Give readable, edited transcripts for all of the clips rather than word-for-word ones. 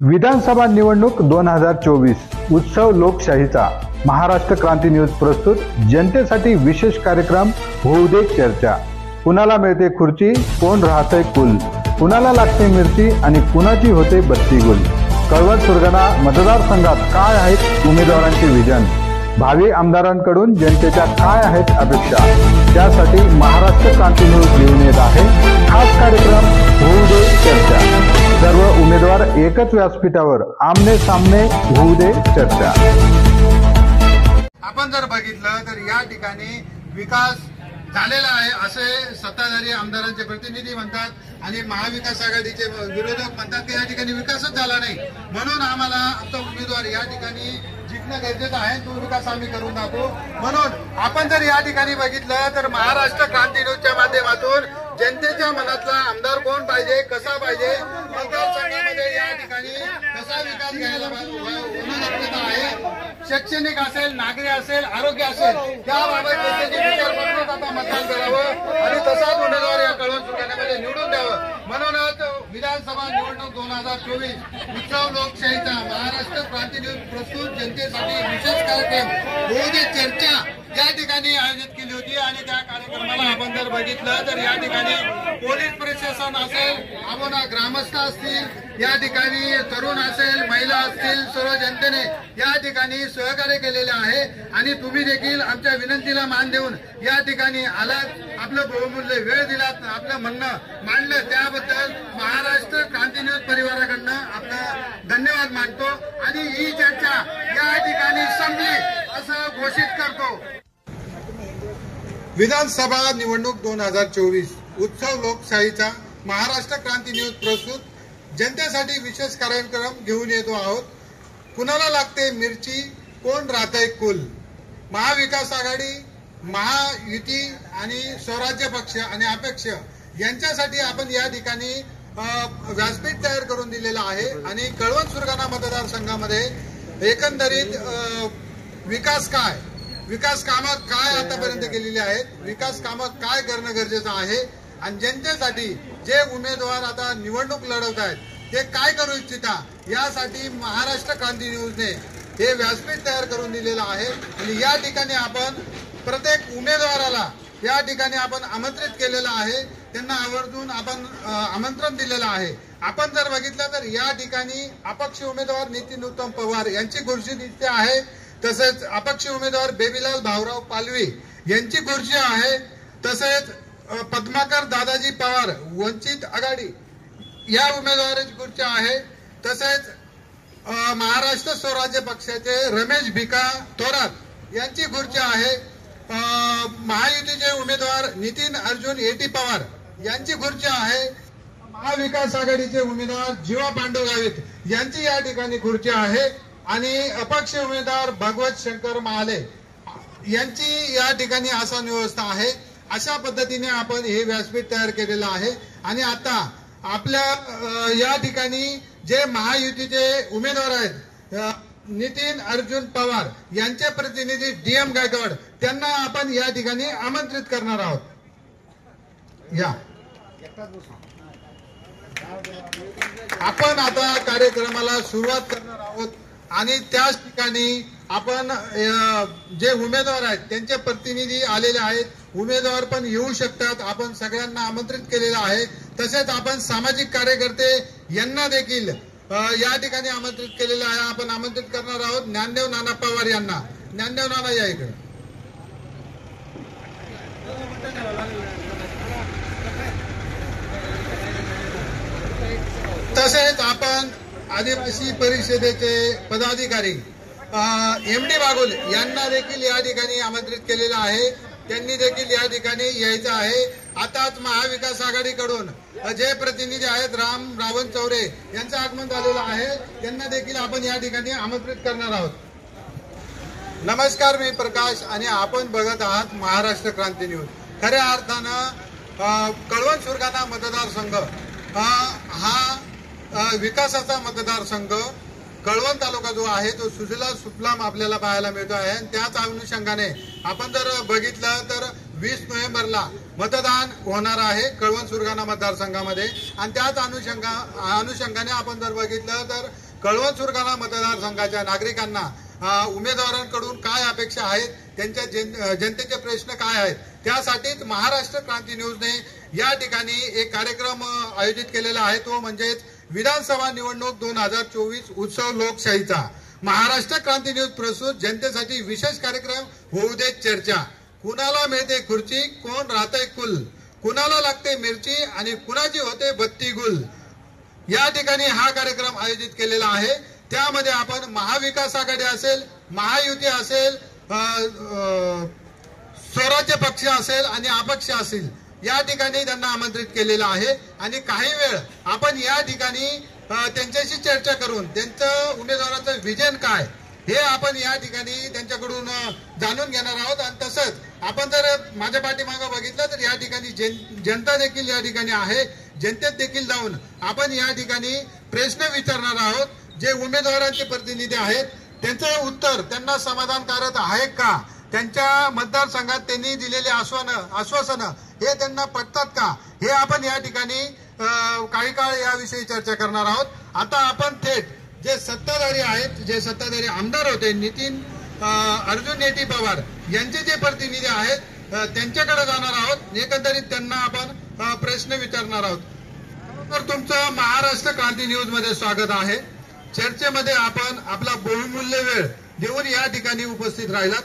विधानसभा निवडणूक 2024 उत्सव लोकशाहीचा महाराष्ट्र क्रांती न्यूज प्रस्तुत जनतेसाठी विशेष कार्यक्रम होऊ दे चर्चा। कुणाला मिळते खुर्ची, कोण राहतंय कुल, कुणाला लागते मिरची आणि कुणाची होते बत्ती गुल। कळवण सुरगाणा मतदारसंघात काय आहेत उमेदवारांचे विजन, भावी आमदारांकडून जनतेच्या काय आहेत अपेक्षा, त्यासाठी महाराष्ट्र क्रांती न्यूज घेऊन येत आहे खास कार्यक्रम होऊ दे चर्चा। सर्व उमेदवार एकच व्यासपीठावर आमने सामने होऊ दे चर्चा। आपण जर बघितलं तर या ठिकाणी विकास झालेला आहे असे सत्ताधारी आमदारांचे प्रतिनिधी म्हणतात आणि महाविकास आघाडीचे विरोधक म्हणतात की या ठिकाणी विकासच झाला नाही, म्हणून आम्हाला आमचा उमेदवार या ठिकाणी जिंकणं गरजेचं आहे, तो विकास आम्ही करून दाखवू। म्हणून आपण जर या ठिकाणी बघितलं तर महाराष्ट्र क्रांती न्यूजच्या माध्यमातून जनतेच्या मनातला आमदार कोण पाहिजे, कसा पाहिजे, मतदारसंघामध्ये या ठिकाणी कसा विकास घ्यायला आहे, शैक्षणिक असेल, नागरी असेल, आरोग्य असेल, त्याबाबत जनतेचे विचार करूनच आता मतदान करावं आणि तसाच उमेदवार या कळवण सुरगाण्यामध्ये निवडून द्यावं। म्हणूनच विधानसभा निवडणूक 2024 उत्सव लोकशाहीचा महाराष्ट्र क्रांती न्यूज प्रस्तुत जनतेसाठी विशेष कार्यक्रम होऊ दे चर्चा या ठिकाणी आयोजित केली होती आणि त्या कार्यक्रमाला आपण जर बघितलं तर या ठिकाणी पोलीस प्रशासन असेल, आपण ग्रामस्थ असतील, या ठिकाणी तरुण असेल, महिला असतील, सर्व जनतेने या ठिकाणी सहकार्य केलेले आहे आणि तुम्ही देखील आमच्या विनंतीला मान देऊन या ठिकाणी आलात, आपलं बहुमूल्य वेळ दिलात, आपलं म्हणणं मांडलं, त्याबद्दल महाराष्ट्र क्रांती न्यूज परिवाराकडनं आपलं धन्यवाद मानतो आणि ही चर्चा या ठिकाणी संपली असं घोषित करतो। विधानसभा निवडणूक 2024 उत्सव लोकशाहीचा महाराष्ट्र क्रांती न्यूज प्रस्तुत जनतेसाठी विशेष कार्यक्रम घेऊन येतो आहोत। कुणाला लागते मिरची, कोण राहतंय कुल। महाविकास आघाडी, महायुती आणि स्वराज्य पक्ष आणि अपक्ष यांच्यासाठी आपण या ठिकाणी व्यासपीठ तयार करून दिलेलं आहे आणि कळवण सुरगाणा मतदारसंघामध्ये एकंदरीत विकास कामं काय आतापर्यंत केलेली आहेत, विकास कामं काय करणं गरजेचं आहे आणि जनतेसाठी जे उमेदवार आता निवडणूक लढवत आहेत ते काय करू इच्छिता, यासाठी महाराष्ट्र क्रांती न्यूजने हे व्यासपीठ तयार करून दिलेलं आहे आणि या ठिकाणी आपण प्रत्येक उमेदवाराला या ठिकाणी आपण आमंत्रित केलेलं आहे, त्यांना आवर्जून आपण आमंत्रण दिलेलं आहे। आपण जर बघितलं तर या ठिकाणी अपक्ष उमेदवार नितीन उत्तम पवार यांची खुर्ची दिसते आहे, तसेच अपक्ष उमेदवार बेबीलाल भाऊराव पालवी यांची खुर्ची आहे, तसेच पद्माकर दादाजी पवार वंचित आघाडी या उमेदवाराची खुर्ची आहे, तसेच महाराष्ट्र स्वराज्य पक्षाचे रमेश भिका थोरात यांची खुर्ची आहे, महायुतीचे उमेदवार नितीन अर्जुन एटी पवार यांची खुर्ची आहे, महाविकास आघाडीचे उमेदवार जीवा पांडू गावित यांची या ठिकाणी खुर्ची आहे आणि अपक्ष उमेदवार भगवत शंकर महाले यांची या ठिकाणी आसन व्यवस्था आहे। अशा पद्धतीने आपण हे व्यासपीठ तयार केलेलं आहे आणि आता आपल्या या ठिकाणी जे महायुतीचे उमेदवार आहेत नितीन अर्जुन पवार यांचे प्रतिनिधी DM गायकवाड त्यांना आपण या ठिकाणी आमंत्रित करणार आहोत। या आपण आता कार्यक्रमाला सुरुवात करणार आहोत आणि त्याच ठिकाणी आपण जे उमेदवार आहेत त्यांचे प्रतिनिधी आलेले आहेत, उमेदवार पण येऊ शकतात, आपण सगळ्यांना आमंत्रित केलेलं आहे। तसेच आपण सामाजिक कार्यकर्ते यांना देखील या ठिकाणी आमंत्रित केलेलं आहे, आपण आमंत्रित करणार आहोत ज्ञानदेव नाना पवार यांना। ज्ञानदेव नाना या इकडे। तसेच आपण आदिवासी परिषदेचे पदाधिकारी MD बागुल यांना देखील या ठिकाणी आमंत्रित केलेलं आहे, त्यांनी देखील या ठिकाणी यायचं आहे। आताच महाविकास आघाडीकडून जे प्रतिनिधी आहेत रावण चौरे यांचं आगमन झालेलं आहे, त्यांना देखील आपण या ठिकाणी आमंत्रित करणार आहोत। नमस्कार, मी प्रकाश आणि आपण बघत आहात महाराष्ट्र क्रांती न्यूज। खऱ्या अर्थानं कळवण सुरगाणा मतदारसंघ हा विकासाचा मतदारसंघ, कळवण तालुका जो आहे तो सुजलाम सुफलाम आपल्याला पाहायला मिळतो आहे आणि त्याच अनुषंगाने आपण जर बघितलं तर 20 नोव्हेंबरला मतदान होणार आहे कळवण सुरगाणा मतदारसंघामध्ये आणि त्याच अनुषंगाने आपण जर बघितलं तर कळवण सुरगाणा मतदारसंघाच्या नागरिकांना उमेदवारांकडून काय अपेक्षा आहेत, त्यांच्या जनतेचे प्रश्न काय आहेत, त्यासाठीच महाराष्ट्र क्रांती न्यूजने या ठिकाणी एक कार्यक्रम आयोजित केलेला आहे. तो म्हणजेच विधानसभा निवडणूक 2024 उत्सव लोकशाहीचा. महाराष्ट्र क्रांती न्यूज प्रस्तुत जनतेसाठी विशेष कार्यक्रम होऊ दे चर्चा. कुणाला मिळते खुर्ची, कोण राहते कुल, कुणाला लागते मिरची आणि कुणाची होते बत्ती गुल. या ठिकाणी हा कार्यक्रम आयोजित केलेला आहे. त्यामध्ये आपण महाविकास आघाडी असेल, महायुती असेल, स्वराज्य पक्ष असेल आणि अपक्ष असेल, या ठिकाणी त्यांना आमंत्रित केलेलं आहे. आणि काही वेळ आपण या ठिकाणी त्यांच्याशी चर्चा करून त्यांचं उमेदवाराचं विजन काय हे आपण या ठिकाणी त्यांच्याकडून जाणून घेणार आहोत. आणि तसंच आपण जर माझ्या पाठीमागं बघितलं तर या ठिकाणी जनता देखील या ठिकाणी आहे. जनतेत देखील जाऊन आपण या ठिकाणी प्रश्न विचारणार आहोत. जे उमेदवारांचे प्रतिनिधी आहेत त्यांचं उत्तर त्यांना समाधानकारक आहे का, त्यांच्या मतदारसंघात त्यांनी दिलेले आश्वासनं हे त्यांना पटतात का, हे आपण या ठिकाणी काही काळ याविषयी चर्चा करणार आहोत. आता आपण थेट जे सत्ताधारी आहेत, जे सत्ताधारी आमदार होते नितीन अर्जुन नेटी पवार यांचे जे प्रतिनिधी आहेत त्यांच्याकडे जाणार आहोत. एकंदरीत त्यांना आपण प्रश्न विचारणार आहोत. तर तुमचं महाराष्ट्र क्रांती न्यूज मध्ये स्वागत आहे. चर्चेमध्ये आपण आपला बहुमूल्य वेळ देऊन या ठिकाणी उपस्थित राहिलात,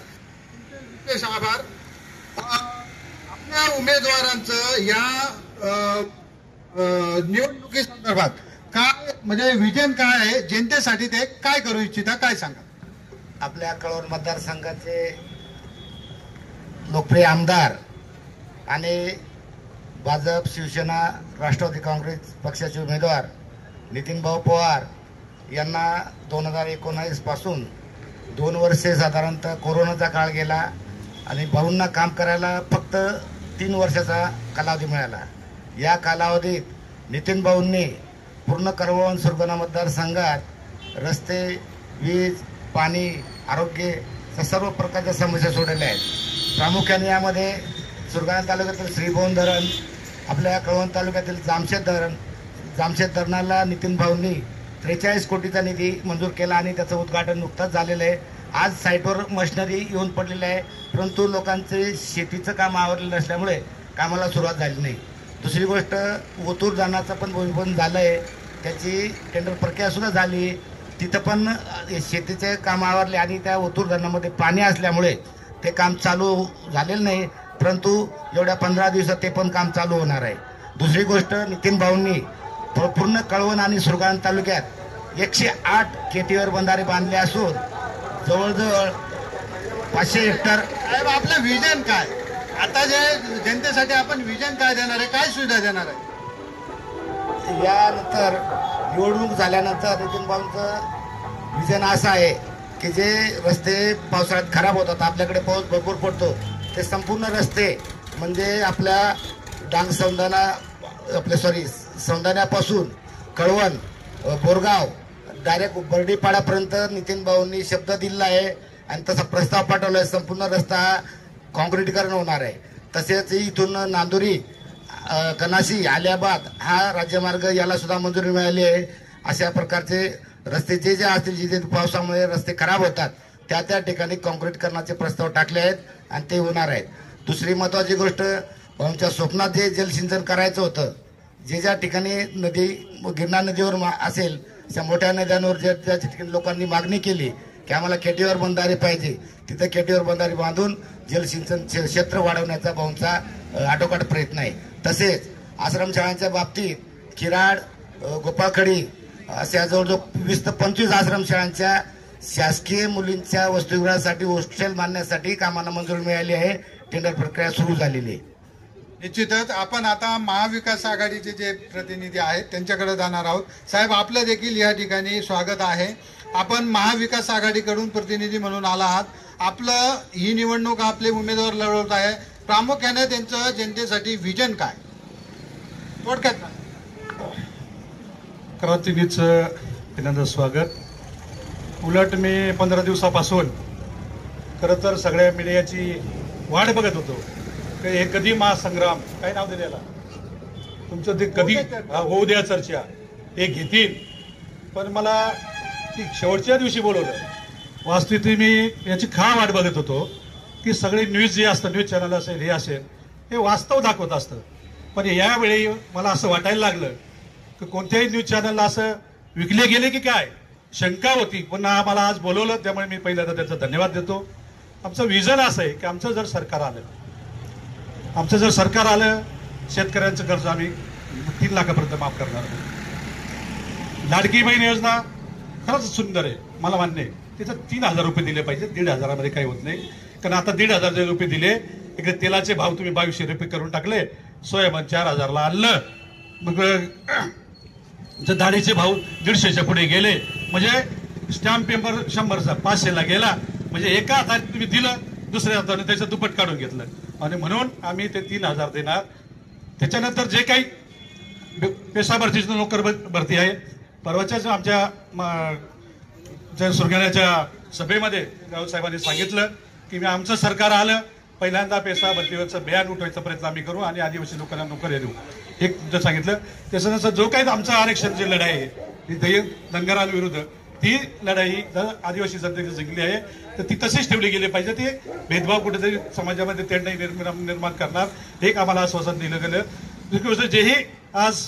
विशेष आभार. आपल्या उमेदवारांचं या निवडणुकी संदर्भात काय म्हणजे विजन काय आहे, जनतेसाठी ते काय करू इच्छिता, काय सांगा. आपल्या कळवण मतदारसंघाचे लोकप्रिय आमदार आणि भाजप, शिवसेना, राष्ट्रवादी काँग्रेस पक्षाचे उमेदवार नितीन भाऊ पवार यांना 2019 पासून 2 वर्षे साधारणतः कोरोनाचा काळ गेला आणि भाऊंना काम करायला फक्त 3 वर्षाचा कालावधी मिळाला. या कालावधीत नितीन भाऊंनी पूर्ण कळवण सुरगाणा मतदारसंघात रस्ते, वीज, पाणी, आरोग्य सर्व प्रकारच्या समस्या सोडवल्या आहेत. प्रामुख्याने यामध्ये सुरगाणा तालुक्यातील श्रीभवन धरण, आपल्या कळवण तालुक्यातील जामशेद धरणाला नितीन भाऊंनी 43 कोटीचा निधी मंजूर केला आणि त्याचं उद्घाटन नुकतंच झालेलं आहे. आज साईटवर मशिनरी येऊन पडलेलं आहे, परंतु लोकांचे शेतीचं काम आवरलेलं नसल्यामुळे कामाला सुरुवात झाली नाही. दुसरी गोष्ट, ओतूर धरणाचं पण भूमिपूजन झालं आहे, त्याची टेंडर प्रक्रिया सुद्धा झाली. तिथं पण शेतीचे काम आवरले आणि त्या ओतूर धरणामध्ये पाणी असल्यामुळे ते काम चालू झालेलं नाही, परंतु एवढ्या 15 दिवसात ते पण काम चालू होणार आहे. दुसरी गोष्ट, नितीन भाऊंनी पूर्ण कळवण आणि सुरगाणा तालुक्यात 108 केटीवर बंधारे बांधले असून जवळजवळ 500 हेक्टर. साहेब, आपलं विजन काय, आता जे जनतेसाठी आपण विजन काय देणार आहे, काय सुविधा देणार आहे. यानंतर निवडणूक झाल्यानंतर नितीन भाऊंचं विजन असं आहे की जे रस्ते पावसाळ्यात खराब होतात, आपल्याकडे पाऊस भरपूर पडतो, ते संपूर्ण रस्ते म्हणजे आपल्या डांग सौंदाण्यापासून कळवण, बोरगाव, डायरेक्ट बर्डीपाड्यापर्यंत नितीन भाऊंनी शब्द दिला आहे आणि तसा प्रस्ताव पाठवला आहे. संपूर्ण रस्ता काँक्रिटीकरण होणार आहे. तसेच इथून नांदुरी, कनासी, आलियाबाद हा राज्यमार्ग याला सुद्धा मंजुरी मिळाली आहे. अशा प्रकारचे रस्ते जे असतील, जिथे पावसामुळे रस्ते खराब होतात त्या ठिकाणी काँक्रिटीकरणाचे प्रस्ताव टाकले आहेत आणि ते होणार आहेत. दुसरी महत्वाची गोष्ट, भाऊंच्या स्वप्नात जे जलसिंचन करायचं होतं, ज्या ठिकाणी नदी गिरनार नदीवर असेल, त्या मोठ्या नद्यांवर ज्या ठिकाणी लोकांनी मागणी केली की आम्हाला केटीवर बंधारे पाहिजे, तिथं केटीवर बंधारे बांधून जलसिंचन क्षेत्र वाढवण्याचा भाऊंचा आटोकाट प्रयत्न आहे. तसेच आश्रमशाळांच्या बाबतीत किराड, गोपाळखडी अशा जवळजवळ 20 ते 25 आश्रमशाळांच्या शासकीय मुलींच्या वसतिगृहासाठी हॉस्टेल बांधण्यासाठी कामाला मंजुरी मिळाली आहे. टेंडर प्रक्रिया सुरू झालेली आहे. निश्चितच आपण आता महाविकास आघाडीचे जे प्रतिनिधी आहेत त्यांच्याकडे जाणार आहोत. साहेब, आपलं देखील या ठिकाणी स्वागत आहे. आपण महाविकास आघाडीकडून प्रतिनिधी म्हणून आला आहात. आपलं ही निवडणूक आपले उमेदवार लढवत आहे, प्रामुख्याने त्यांचं जनतेसाठी विजन काय, थोडक्यात. क्रांती न्यूजचं पहिल्यांदा स्वागत. उलट मी 15 दिवसापासून खरं तर सगळ्या मीडियाची वाट बघत होतो की हे कधी महासंग्राम, काय नाव दिलेला तुमचं, ते कधी होऊ द्या चर्चा हे घेतील. पण मला की शेवटच्या दिवशी बोलवलं. वास्तविक मी याची वाट बघत होतो की सगळे न्यूज जे असतं, न्यूज चॅनल असेल हे असेल, हे वास्तव दाखवत असतं. पण यावेळी मला असं वाटायला लागलं की कोणत्याही न्यूज चॅनलला असं विकले गेले की काय शंका होती. पण आम्हाला आज बोलवलं, त्यामुळे मी पहिल्यांदा त्याचा धन्यवाद देतो. आमचं विजन असं आहे की आमचं जर सरकार आलं शेतकऱ्यांचं कर्ज आम्ही 3 लाखापर्यंत माफ करणार. लाडकी बहीण योजना खरंच सुंदर आहे, मला मान्य आहे. तिथं 3,000 रुपये दिले पाहिजे, 1,500 काही होत नाही. कारण आता 1,500 रुपये दिले, इकडे तेलाचे भाव तुम्ही 2,200 रुपये करून टाकले, सोयाबीन 4,000ला आणलं, मग जर डाळीचे भाव 150च्या पुढे गेले, म्हणजे स्टॅम्प पेपर 100चा 500ला गेला, म्हणजे एका हाताने तुम्ही दिलं, दुसऱ्या हाताने त्याचं दुप्पट काढून घेतलं. आणि म्हणून आम्ही ते 3,000 देणार. त्याच्यानंतर जे काही पेशा भरतीची नोकर भरती आहे, परवाच्याच आमच्या सुरगाण्याच्या सभेमध्ये राऊत साहेबांनी सांगितलं की आमचं सरकार आलं पहिल्यांदा पेशा भरतीवरचं बॅन उठवायचा प्रयत्न आम्ही करू आणि आदिवासी लोकांना नोकऱ्या देऊ. हे तुमचं सांगितलं. त्याच्यानंतर जो काही आमचं आरक्षणची लढाई आहे ती धनगरांविरुद्ध, ती लढाई जर आदिवासी जनतेची जिंकली आहे तर ती तशीच ठेवली गेली पाहिजे. ते भेदभाव कुठेतरी समाजामध्ये तेढ निर्माण करणार, हे आम्हाला आश्वासन दिलं गेलं. दुसरी गोष्ट, जेही आज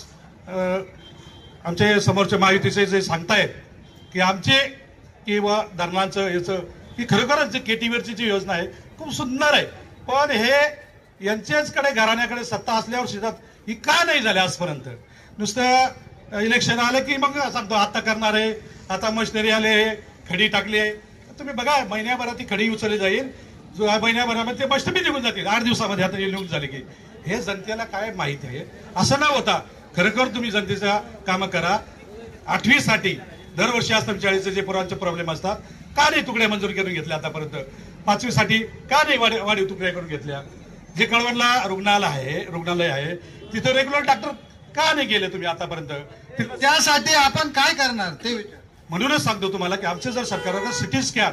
आमच्या समोरच्या महायुतीचे जे सांगतायत की आमचे किंवा धरणांचं याचं, ही खरोखरच जे केटीवरची जी योजना आहे खूप सुंदर आहे. पण हे यांच्याचकडे घराण्याकडे सत्ता असल्यावर शेतात ही का नाही झाली आजपर्यंत? नुसतं इलेक्शन आलं की मग सांगतो आता करणार आहे, आता मशिनरी आले, खडी टाकली आहे. तुम्ही बघा, महिन्याभरात ती खडी उचलली जाईल, महिन्याभरामध्ये ते मस्त बी निघून जातील, 8 दिवसामध्ये आता निघून झाले की. हे जनतेला काय माहिती आहे? असं न होता खरोखर तुम्ही जनतेचा कामं करा. 8वी साठी दरवर्षी असतात 40 जे पोरांचे प्रॉब्लेम असतात, का नाही तुकड्या मंजूर करून घेतल्या आतापर्यंत? 5वी साठी का नाही वाढीव तुकड्या करून घेतल्या? जे कळवणला रुग्णालय आहे तिथं रेग्युलर डॉक्टर का नाही गेले तुम्ही आतापर्यंत? त्यासाठी आपण काय करणार ते विचार. म्हणूनच सांगतो तुम्हाला की आमचं जर सरकारनं सिटी स्कॅन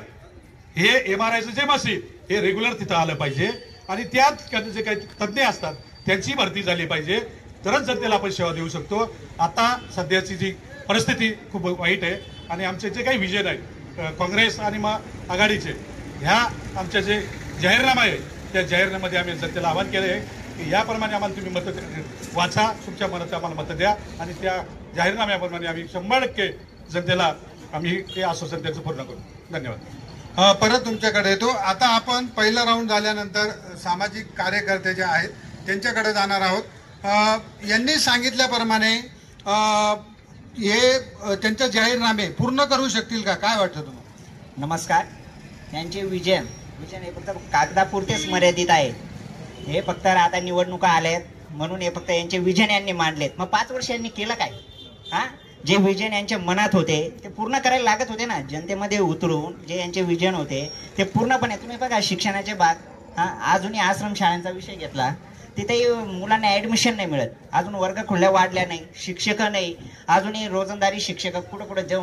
हे MRIचं जे मशीन हे रेग्युलर तिथं आलं पाहिजे आणि त्यात जे काही तज्ज्ञ असतात त्यांची भरती झाली पाहिजे, तरच जनतेला आपण सेवा देऊ शकतो. आता सध्याची जी परिस्थिती खूप वाईट आहे आणि आमचे जे काही विजन आहे काँग्रेस आणि मग आघाडीचे, ह्या आमच्या जे जाहीरनामा आहे त्या जाहीरनाम्यामध्ये आम्ही जनतेला आवाहन केलं आहे की याप्रमाणे आम्हाला तुम्ही मतं वाचा, तुमच्या मनाचं आम्हाला मतं द्या आणि त्या जाहीरनाम्याप्रमाणे आम्ही 100% जनतेला आम्ही ते आश्वासन त्याचं पूर्ण करू. धन्यवाद. परत तुमच्याकडे येतो. आता आपण पहिला राऊंड झाल्यानंतर सामाजिक कार्यकर्ते जे आहेत त्यांच्याकडे जाणार आहोत. यांनी सांगितल्याप्रमाणे हे त्यांचे जाहीरनामे पूर्ण करू शकतील का? काय वाटतं तुम्हाला? नमस्कार. त्यांचे विजन हे फक्त कागदापुरतेच मर्यादित आहे. हे फक्त आता निवडणुका आल्यात म्हणून हे फक्त यांचे विजन यांनी मांडलेत. मग 5 वर्ष यांनी केलं काय? जे विजन यांच्या मनात होते ते पूर्ण करायला लागत होते ना. जनतेमध्ये उतरून जे यांचे विजन होते ते पूर्णपणे, तुम्ही बघा शिक्षणाचे भाग, अजूनही आश्रमशाळांचा विषय घेतला तिथेही मुलांना ऍडमिशन नाही मिळत, अजून वर्गखोल्या वाढल्या नाही, शिक्षक नाही, अजूनही रोजंदारी शिक्षक कुठं जे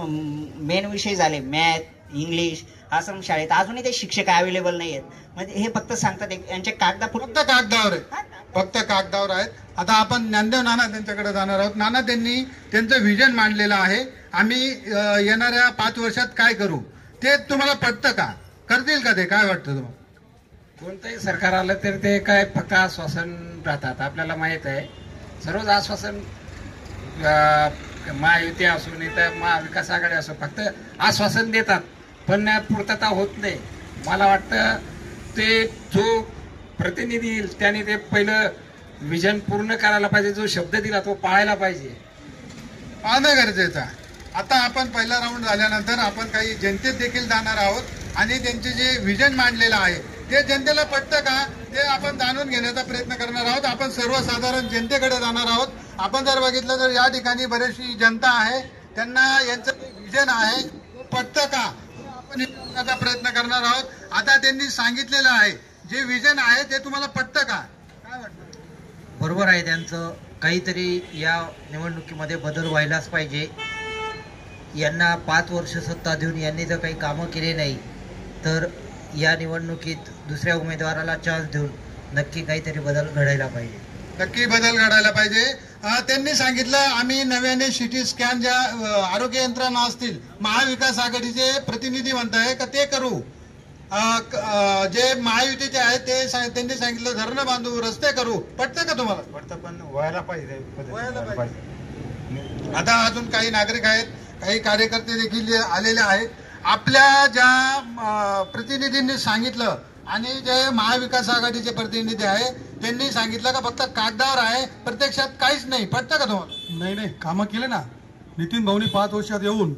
मेन विषय झाले मॅथ, इंग्लिश, आश्रमशाळेत अजूनही ते शिक्षक अवेलेबल नाही आहेत. म्हणजे हे फक्त सांगतात यांच्या फक्त कागदावर आहे, फक्त कागदावर आहेत. आता आपण ज्ञानदेव नाना त्यांच्याकडे जाणार आहोत. नाना, त्यांनी त्यांचं विजन मांडलेलं आहे. आम्ही येणाऱ्या 5 वर्षात काय करू, ते तुम्हाला पटतं का? करतील का ते? काय वाटतं तुम्हाला? कोणतंही सरकार आलं तर ते काय फक्त आश्वासन राहतात. आपल्याला माहित आहे सर्वच आश्वासन, महायुती असो नाही तर महाविकास आघाडी असो, फक्त आश्वासन देतात पण पूर्तता होत नाही. मला वाटतं ते जो प्रतिनिधी येईल त्याने ते पहिलं विजन पूर्ण करायला पाहिजे. जो शब्द दिला तो पाळायला पाहिजे, पाहणं गरजेचं आहे. आता आपण पहिला राऊंड झाल्यानंतर आपण काही जनतेत देखील जाणार आहोत आणि त्यांचे जे विजन मांडलेलं आहे ते जनतेला पटतं का ते आपण जाणून घेण्याचा प्रयत्न करणार आहोत. आपण सर्वसाधारण जनतेकडे जाणार आहोत. आपण जर बघितलं तर या ठिकाणी बरीचशी जनता आहे, त्यांना यांचं विजन आहे पटतं का आपण विचारण्याचा प्रयत्न करणार आहोत. आता त्यांनी सांगितलेलं आहे जे विजन आहे ते तुम्हाला पटतं का? काय वाटतं? बरोबर आहे त्यांचं. काहीतरी या निवडणुकीमध्ये बदल व्हायलाच पाहिजे. यांना 5 वर्ष सत्ता देऊन यांनी जर काही कामं केले नाही तर या निवडणुकीत दुसऱ्या उमेदवाराला चान्स देऊन नक्की काहीतरी बदल घडायला पाहिजे. नक्की बदल घडायला पाहिजे. त्यांनी सांगितलं आम्ही नव्याने सिटी स्कॅन ज्या आरोग्य यंत्रणा असतील महाविकास आघाडीचे प्रतिनिधी म्हणताय का ते करू. जे महायुतीचे आहेत ते त्यांनी सांगितलं धरणं बांधू रस्ते करू. पटतं का तुम्हाला? पडतं पण व्हायला पाहिजे. आता अजून काही नागरिक आहेत, काही कार्यकर्ते देखील आलेले आहेत. आपल्या ज्या प्रतिनिधींनी सांगितलं आणि जे महाविकास आघाडीचे प्रतिनिधी आहे त्यांनी सांगितलं का फक्त कागदावर आहे, प्रत्यक्षात काहीच नाही. पटतं का तुम्हाला? नाही कामं केले ना. नितीन भाऊनी 5 वर्षात येऊन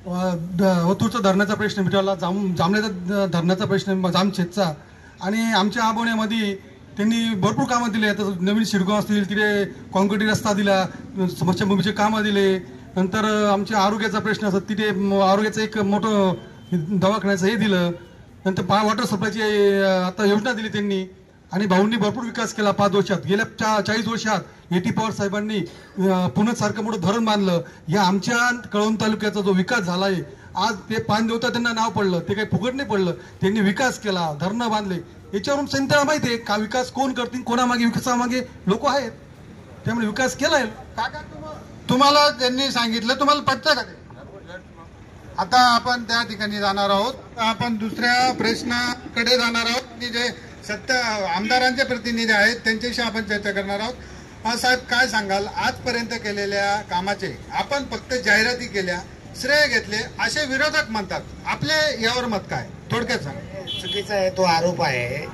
ओतूरचा धरणाचा प्रश्न मिटवला, जामल्याचा धरणाचा प्रश्न, जामशेतचा, आणि आमच्या आबोण्यामध्ये त्यांनी भरपूर कामं दिले. आता नवीन शिडगाव असतील तिथे कॉन्क्रीट रस्ता दिला, स्मशानभूमीचे कामं दिले. नंतर आमच्या आरोग्याचा प्रश्न असतात तिथे आरोग्याचं एक मोठं दवाखान्याचं हे दिलं. नंतर वॉटर सप्लायची आता योजना दिली त्यांनी. आणि भाऊंनी भरपूर विकास केला 5 वर्षात. गेल्या 40 वर्षात एटी पवार साहेबांनी पुण्यासारखं मोठं धरण बांधलं. या आमच्या कळवण तालुक्याचा जो विकास झाला आहे, आज ते पानदेवता त्यांना नाव पडलं, ते काही फुकट नाही पडलं. त्यांनी विकास केला, धरणं बांधले. याच्यावरून जनतेला माहिती आहे का विकास कोण करतील, कोणामागे विकासामागे लोक आहेत. त्यामुळे विकास केलाय. काका तुम्हाला त्यांनी सांगितलं, तुम्हाला पटतं का ते? आता आपण त्या ठिकाणी जाणार आहोत. आपण दुसऱ्या प्रश्नाकडे जाणार आहोत की जे आमदारांचे प्रतिनिधी आहेत त्यांच्याशी आपण चर्चा करणार आहोत. साहेब काय सांगाल, आजपर्यंत केलेल्या कामाचे आपण फक्त जाहिराती केल्या, श्रेय घेतले असे विरोधक म्हणतात. आपले यावर मत काय? थोडक्यात सांगा. चुकीचा आहे तो आरोप आहे.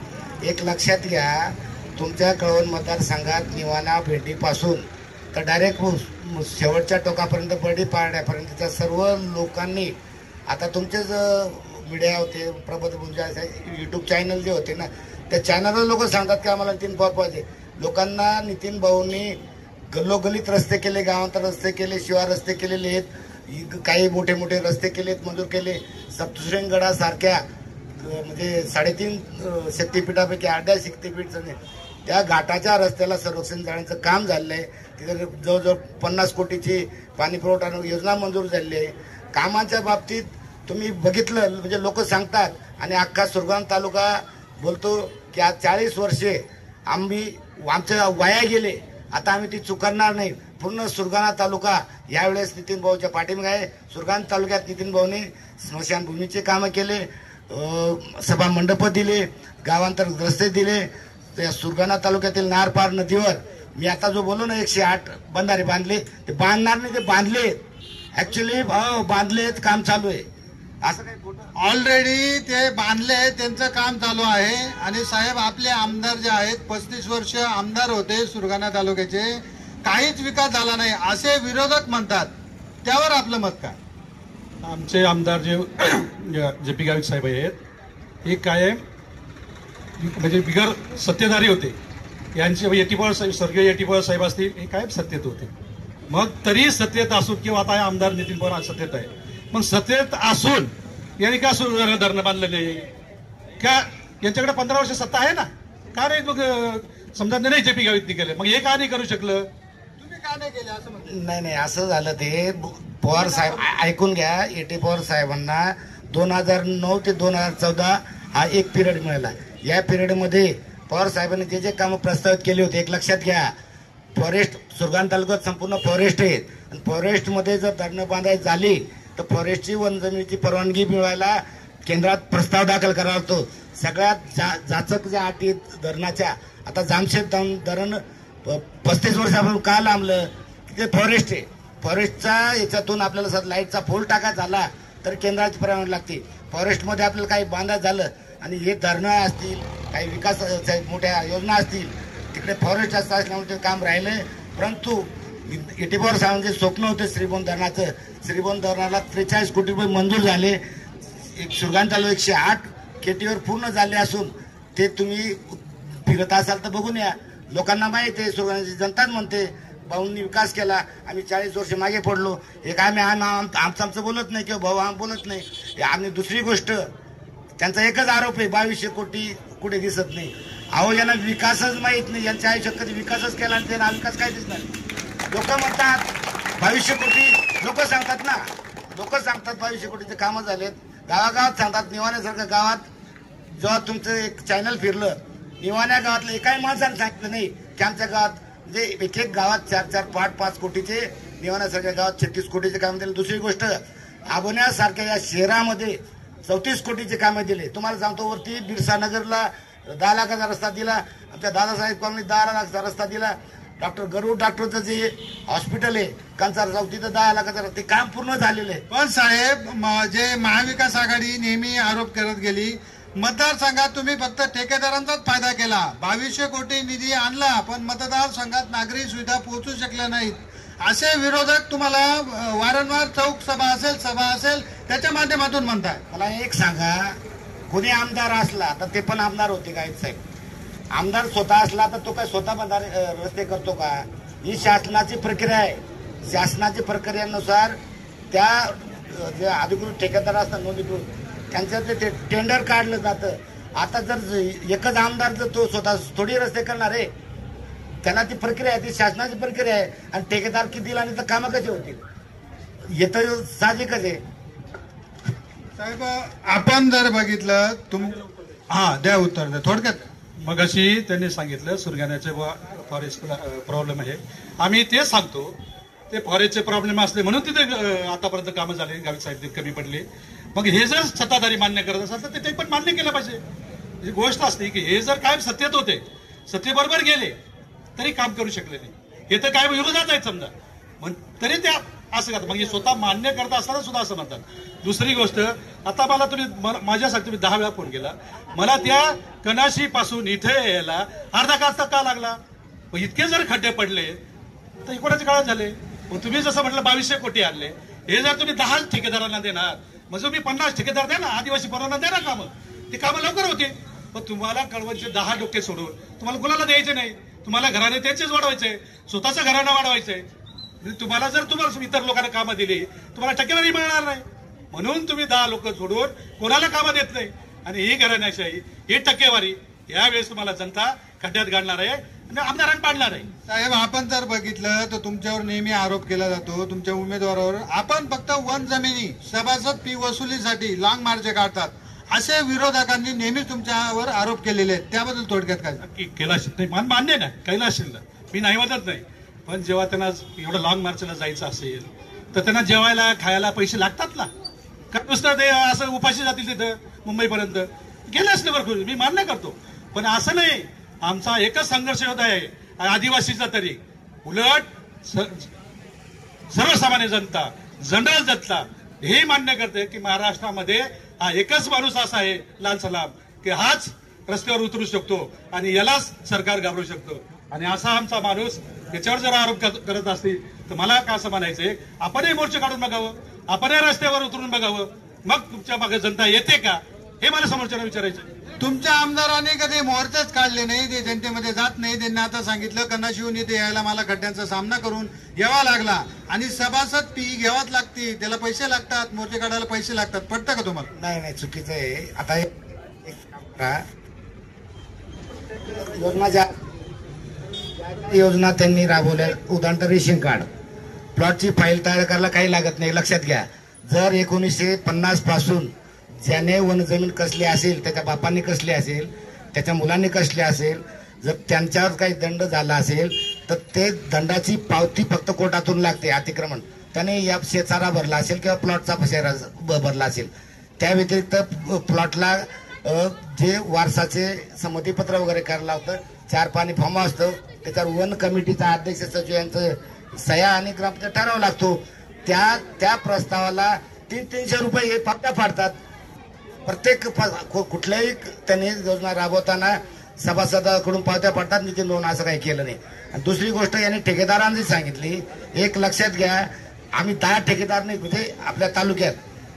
एक लक्षात घ्या, तुमच्या कळवण मतदारसंघात निवाणा भेंडीपासून तर डायरेक्ट शेवटच्या टोकापर्यंत बर्डी पाड्यापर्यंतच्या सर्व लोकांनी, आता तुमचेच मीडिया होते, प्रबोध युट्यूब चॅनल जे होते ना, त्या चॅनलवर लोक सांगतात की आम्हाला नितीन भाऊ पाहिजे. लोकांना नितीन भाऊंनी गल्लोगल्लीत रस्ते केले, गावांतर रस्ते केले, शिवार रस्ते केलेले आहेत, काही मोठे मोठे रस्ते केलेत, मंजूर केले. सप्तशृंगगडासारख्या म्हणजे 3.5 शक्तिपीठापैकी 8 शक्तिपीठ त्या घाटाच्या रस्त्याला संरक्षण देण्याचं काम झालेलं आहे. तिथे जवळजवळ 50 कोटीची पाणी पुरवठा योजना मंजूर झालेली आहे. कामाच्या बाबतीत तुम्ही बघितलं म्हणजे लोक सांगतात आणि अख्खा सुरगाणा तालुका बोलतो की आज 40 वर्षे आमच्या वाया गेले, आता आम्ही ती चुकारणार नाही. पूर्ण सुरगाणा तालुका यावेळेस नितीन भाऊच्या पाठीमागे आहे. सुरगाणा तालुक्यात नितीन भाऊने स्मशानभूमीचे कामं केले, सभा मंडप दिले, गावांतर रस्ते दिले. त्या सुरगाणा तालुक्यातील नारपार नदीवर मी आता जो बोललो ना 108 बंधारे बांधले, ते बांधणार नाही, ते बांधले ऍक्च्युली बांधलेत, काम चालू आहे. असं काही ऑलरेडी ते बांधले, त्यांचं काम चालू आहे. आणि साहेब आपले आमदार जे आहेत 35 वर्ष आमदार होते सुरगाणा तालुक्याचे, काहीच विकास झाला नाही असे विरोधक म्हणतात. त्यावर आपलं मत काय? आमचे आमदार जे पी गावित साहेब आहेत हे काय म्हणजे बिगर सत्तेधारी होते. यांचे स्वर्गीय एटी पवार साहेब असतील हे काय सत्तेत होते. मग तरी सत्तेत असून किंवा आता आमदार नितीन पवार सत्तेत आहे, मग सत्तेत असून यांनी का धरणं बांधलं नाही का? यांच्याकडे 15 वर्ष सत्ता आहे ना, का नाही मग समजा नाही जे पी गावित केलं, मग हे का नाही करू शकलं? तुम्ही का नाही केलं असं म्हणतो? नाही असं झालं. ते पवार साहेब ऐकून घ्या, एटी पवार साहेबांना 2009 ते 2014 हा एक पिरियड मिळाला. या पिरियडमध्ये पवार साहेबांनी जे जे कामं प्रस्तावित केले होते, एक लक्षात घ्या, फॉरेस्ट सुरगाणा तालुक्यात संपूर्ण फॉरेस्ट आहेत आणि फॉरेस्टमध्ये जर धरणं बांधायची झाली तर फॉरेस्टची वन जमिनीची परवानगी मिळवायला केंद्रात प्रस्ताव दाखल करावा लागतो. सगळ्यात जाचक ज्या अटी धरणाच्या, आता जामशेत धरण 35 वर्षापासून का लांबलं की ते फॉरेस्ट आहे. फॉरेस्टचा याच्यातून आपल्याला लाईटचा पोल टाका झाला तर केंद्राची परवानगी लागते. फॉरेस्टमध्ये आपल्याला काही बांधायचं झालं आणि हे धरणं असतील, काही विकास मोठ्या योजना असतील, तिकडे फॉरेस्ट असल्यामुळे ते काम राहिलं. परंतु एटी पवार साहेबांचे स्वप्न होते श्रीगोंदा धरणाचं. श्रीगोंदा धरणाला 43 कोटी रुपये मंजूर झाले. सुरगाणा तालुका 108 केटीवर पूर्ण झाले असून ते तुम्ही फिरत असाल तर बघून या. लोकांना माहिती आहे, सुरगाणाची जनताच म्हणते भाऊंनी विकास केला, आम्ही 40 वर्ष मागे पडलो. हे काय आमचं बोलत नाही किंवा भाऊ आम बोलत नाही. आम्ही दुसरी गोष्ट, त्यांचा एकच आरोप आहे 2200 कोटी कुठे दिसत नाही. अहो यांना विकासच माहीत नाही. यांच्या आयुष्यात कधी विकासच केला आणि त्यांना विकास काय दिसणार? लोक म्हणतात 2200 कोटी, लोक सांगतात ना, लोक सांगतात 2200 कोटीचे कामं झालेत. गावागावात सांगतात. निवाण्यासारख्या गावात जेव्हा तुमचं एक चॅनल फिरलं, निवाण्या गावातलं एकाही माणसाने सांगितलं नाही की आमच्या गावात म्हणजे एक एक गावात 4-4, 5-5 कोटीचे, निवाण्यासारख्या गावात 36 कोटीचे काम दिले. दुसरी गोष्ट, आबोण्यासारख्या या शहरामध्ये 34 कोटीचे कामे दिले. तुम्हाला सांगतो, वरती बिरसा नगरला 10 लाखाचा रस्ता दिला, आमच्या दादासाहेब कॉलनीत 10 लाखाचा रस्ता दिला. डॉक्टर गरुड डॉक्टरचं जे हॉस्पिटल आहे कंचार चौथीचं 10 लाखाचं ते काम पूर्ण झालेलं आहे. पण साहेब, जे महाविकास आघाडी नेहमी आरोप करत गेली, मतदारसंघात तुम्ही फक्त ठेकेदारांचाच फायदा केला. 2200 कोटी निधी आणला, पण मतदारसंघात नागरी सुविधा पोहोचू शकल्या नाहीत. असे विरोधक तुम्हाला वारंवार चौक सभा असेल त्याच्या माध्यमातून म्हणताय. मला एक सांगा, कोणी आमदार असला तर ते पण आमदार होते का साहेब? आमदार स्वतः असला तर तो काय स्वतः रस्ते करतो का? ही शासनाची प्रक्रिया आहे. शासनाची प्रक्रियेनुसार त्या जे अधिकृत ठेकेदार असतात नोंदणीकृत, त्यांचं ते टेंडर काढलं जातं. आता जर एकच आमदार जर तो स्वतः थोडी रस्ते करणार आहे, त्याला ती प्रक्रिया आहे, ती शासनाची प्रक्रिया आहे. आणि ठेकेदार किती दिला आणि तर कामं कशी होतील? येतं साहजिकच आहे. साहेब, आपण जर बघितलं द्या उत्तर द्या थोडक्यात. मगाशी त्यांनी सांगितलं सुरगाण्याचे फॉरेस्ट प्रॉब्लेम आहे. आम्ही ते सांगतो, ते फॉरेस्टचे प्रॉब्लेम असले म्हणून तिथे आतापर्यंत कामं झाले, गावी साहित्य कमी पडले. मग हे जर सत्ताधारी मान्य करत असाल तर ते पण मान्य केलं पाहिजे. ही गोष्ट असते की हे जर कायम सत्तेत होते, सत्तेबरोबर गेले तरी काम करू शकले नाही. हे तर काय विरोधात आहेत समजा, तरी ते असं करतात. मग हे स्वतः मान्य करता असताना सुद्धा असं म्हणतात. दुसरी गोष्ट, आता मला तुम्ही माझ्यासाठी तुम्ही 10 वेळा फोन केला, मला त्या कनाशी पासून इथे यायला अर्धा तास का लागला? इतके जर खड्डे पडले तर कोणाच्या काळात झाले? तुम्ही जसं म्हटलं 2200 कोटी आणले, हे जर तुम्ही 10 ठेकेदारांना देणार, म्हणजे तुम्ही 50 ठेकेदार द्या ना, आदिवासी पोरांना द्या ना कामं, ती कामं लवकर होते. पण तुम्हाला कळवणचे 10 डोके सोडून तुम्हाला कुणाला द्यायचे नाही. तुम्हाला घराने त्यांचेच वाढवायचंय, स्वतःचं घरानं वाढवायचंय. तुम्हाला इतर लोकांना कामं दिली, तुम्हाला टक्केवारी मिळणार नाही. म्हणून तुम्ही 10 लोक सोडून कोणाला कामं देत नाही. आणि ही घराण्याशाही, ही टक्केवारी यावेळेस तुम्हाला जनता खड्ड्यात घालणार आहे आणि आमदारांना पाडणार आहे. साहेब, आपण जर बघितलं तर तुमच्यावर नेहमी आरोप केला जातो, तुमच्या उमेदवारावर आपण फक्त वन जमिनी सभासद फी वसुलीसाठी लॉंग मार्च काढतात, असे विरोधकांनी नेहमी तुमच्यावर आरोप केलेले आहेत. त्याबद्दल थोडक्यात काय? केला नाही मान्य नाही, कैला असेल, मी नाही म्हणत नाही. पण जेव्हा त्यांना एवढं लॉंग मार्चला जायचं असेल तर त्यांना जेवायला खायला पैसे लागतात ना. का नुसतं ते असं उपाशी जातील तिथं मुंबईपर्यंत? गेले असले बरं, मी मान्य करतो. पण असं नाही, आमचा एकच संघर्ष होत आहे आदिवासीचा. तरी उलट सर्वसामान्य जनता, जनरल जनता हे मान्य करते की महाराष्ट्रामध्ये हा एकच माणूस असा आहे लाल सलाम, की हाच रस्त्यावर उतरू शकतो आणि यालाच सरकार घाबरू शकतो. आणि असा आमचा माणूस याच्यावर जर आरोप करत असतील तर मला काय असं म्हणायचंय, आपणही मोर्चे काढून बघावं, आपणही रस्त्यावर उतरून बघावं, मग तुमच्या मागे जनता येते का हे मला समोरच्याला विचारायचं. तुमच्या आमदारांनी कधी मोर्चेच काढले नाही, ते जनतेमध्ये जात नाही. त्यांनी आता सांगितलं कनाशिहून इथे यायला मला खड्ड्यांचा सामना करून यावा लागला आणि सभासद फी घ्यावाच लागते, त्याला पैसे लागतात, मोर्चे काढायला पैसे लागतात. पटतं का तुम्हाला? नाही, चुकीचं आहे. आता योजना त्यांनी राबवल्या, उदाहरण रेशन कार्ड, प्लॉटची फाईल तयार करायला काही लागत नाही. लक्षात घ्या, जर 1950 पासून ज्याने वन जमीन कसली असेल, त्याच्या बापांनी कसली असेल, त्याच्या मुलांनी कसली असेल, जर त्यांच्यावर काही दंड झाला असेल तर ते दंडाची पावती फक्त कोर्टातून लागते. अतिक्रमण त्याने या शेतसारा भरला असेल किंवा प्लॉटचा शेरा भरला असेल, त्या व्यतिरिक्त प्लॉटला जे वारसाचे संमतीपत्र वगैरे करायला होतं, 4 पानी फॉर्म असतं, त्याच्यावर वन कमिटीचा अध्यक्ष सचिव यांचं सह्या आणि ग्रामपंचायत ठराव लागतो. त्या प्रस्तावाला 300 रुपये हे पावत्या फाडतात. प्रत्येक कुठल्याही त्यांनी योजना राबवताना सभासदाकडून पावत्या पडतात, नितीन भाऊन असं काही केलं नाही. आणि दुसरी गोष्ट यांनी ठेकेदारांनी सांगितली, एक लक्षात घ्या, आम्ही 10 ठेकेदार नाही, म्हणजे आपल्या तालुक्यात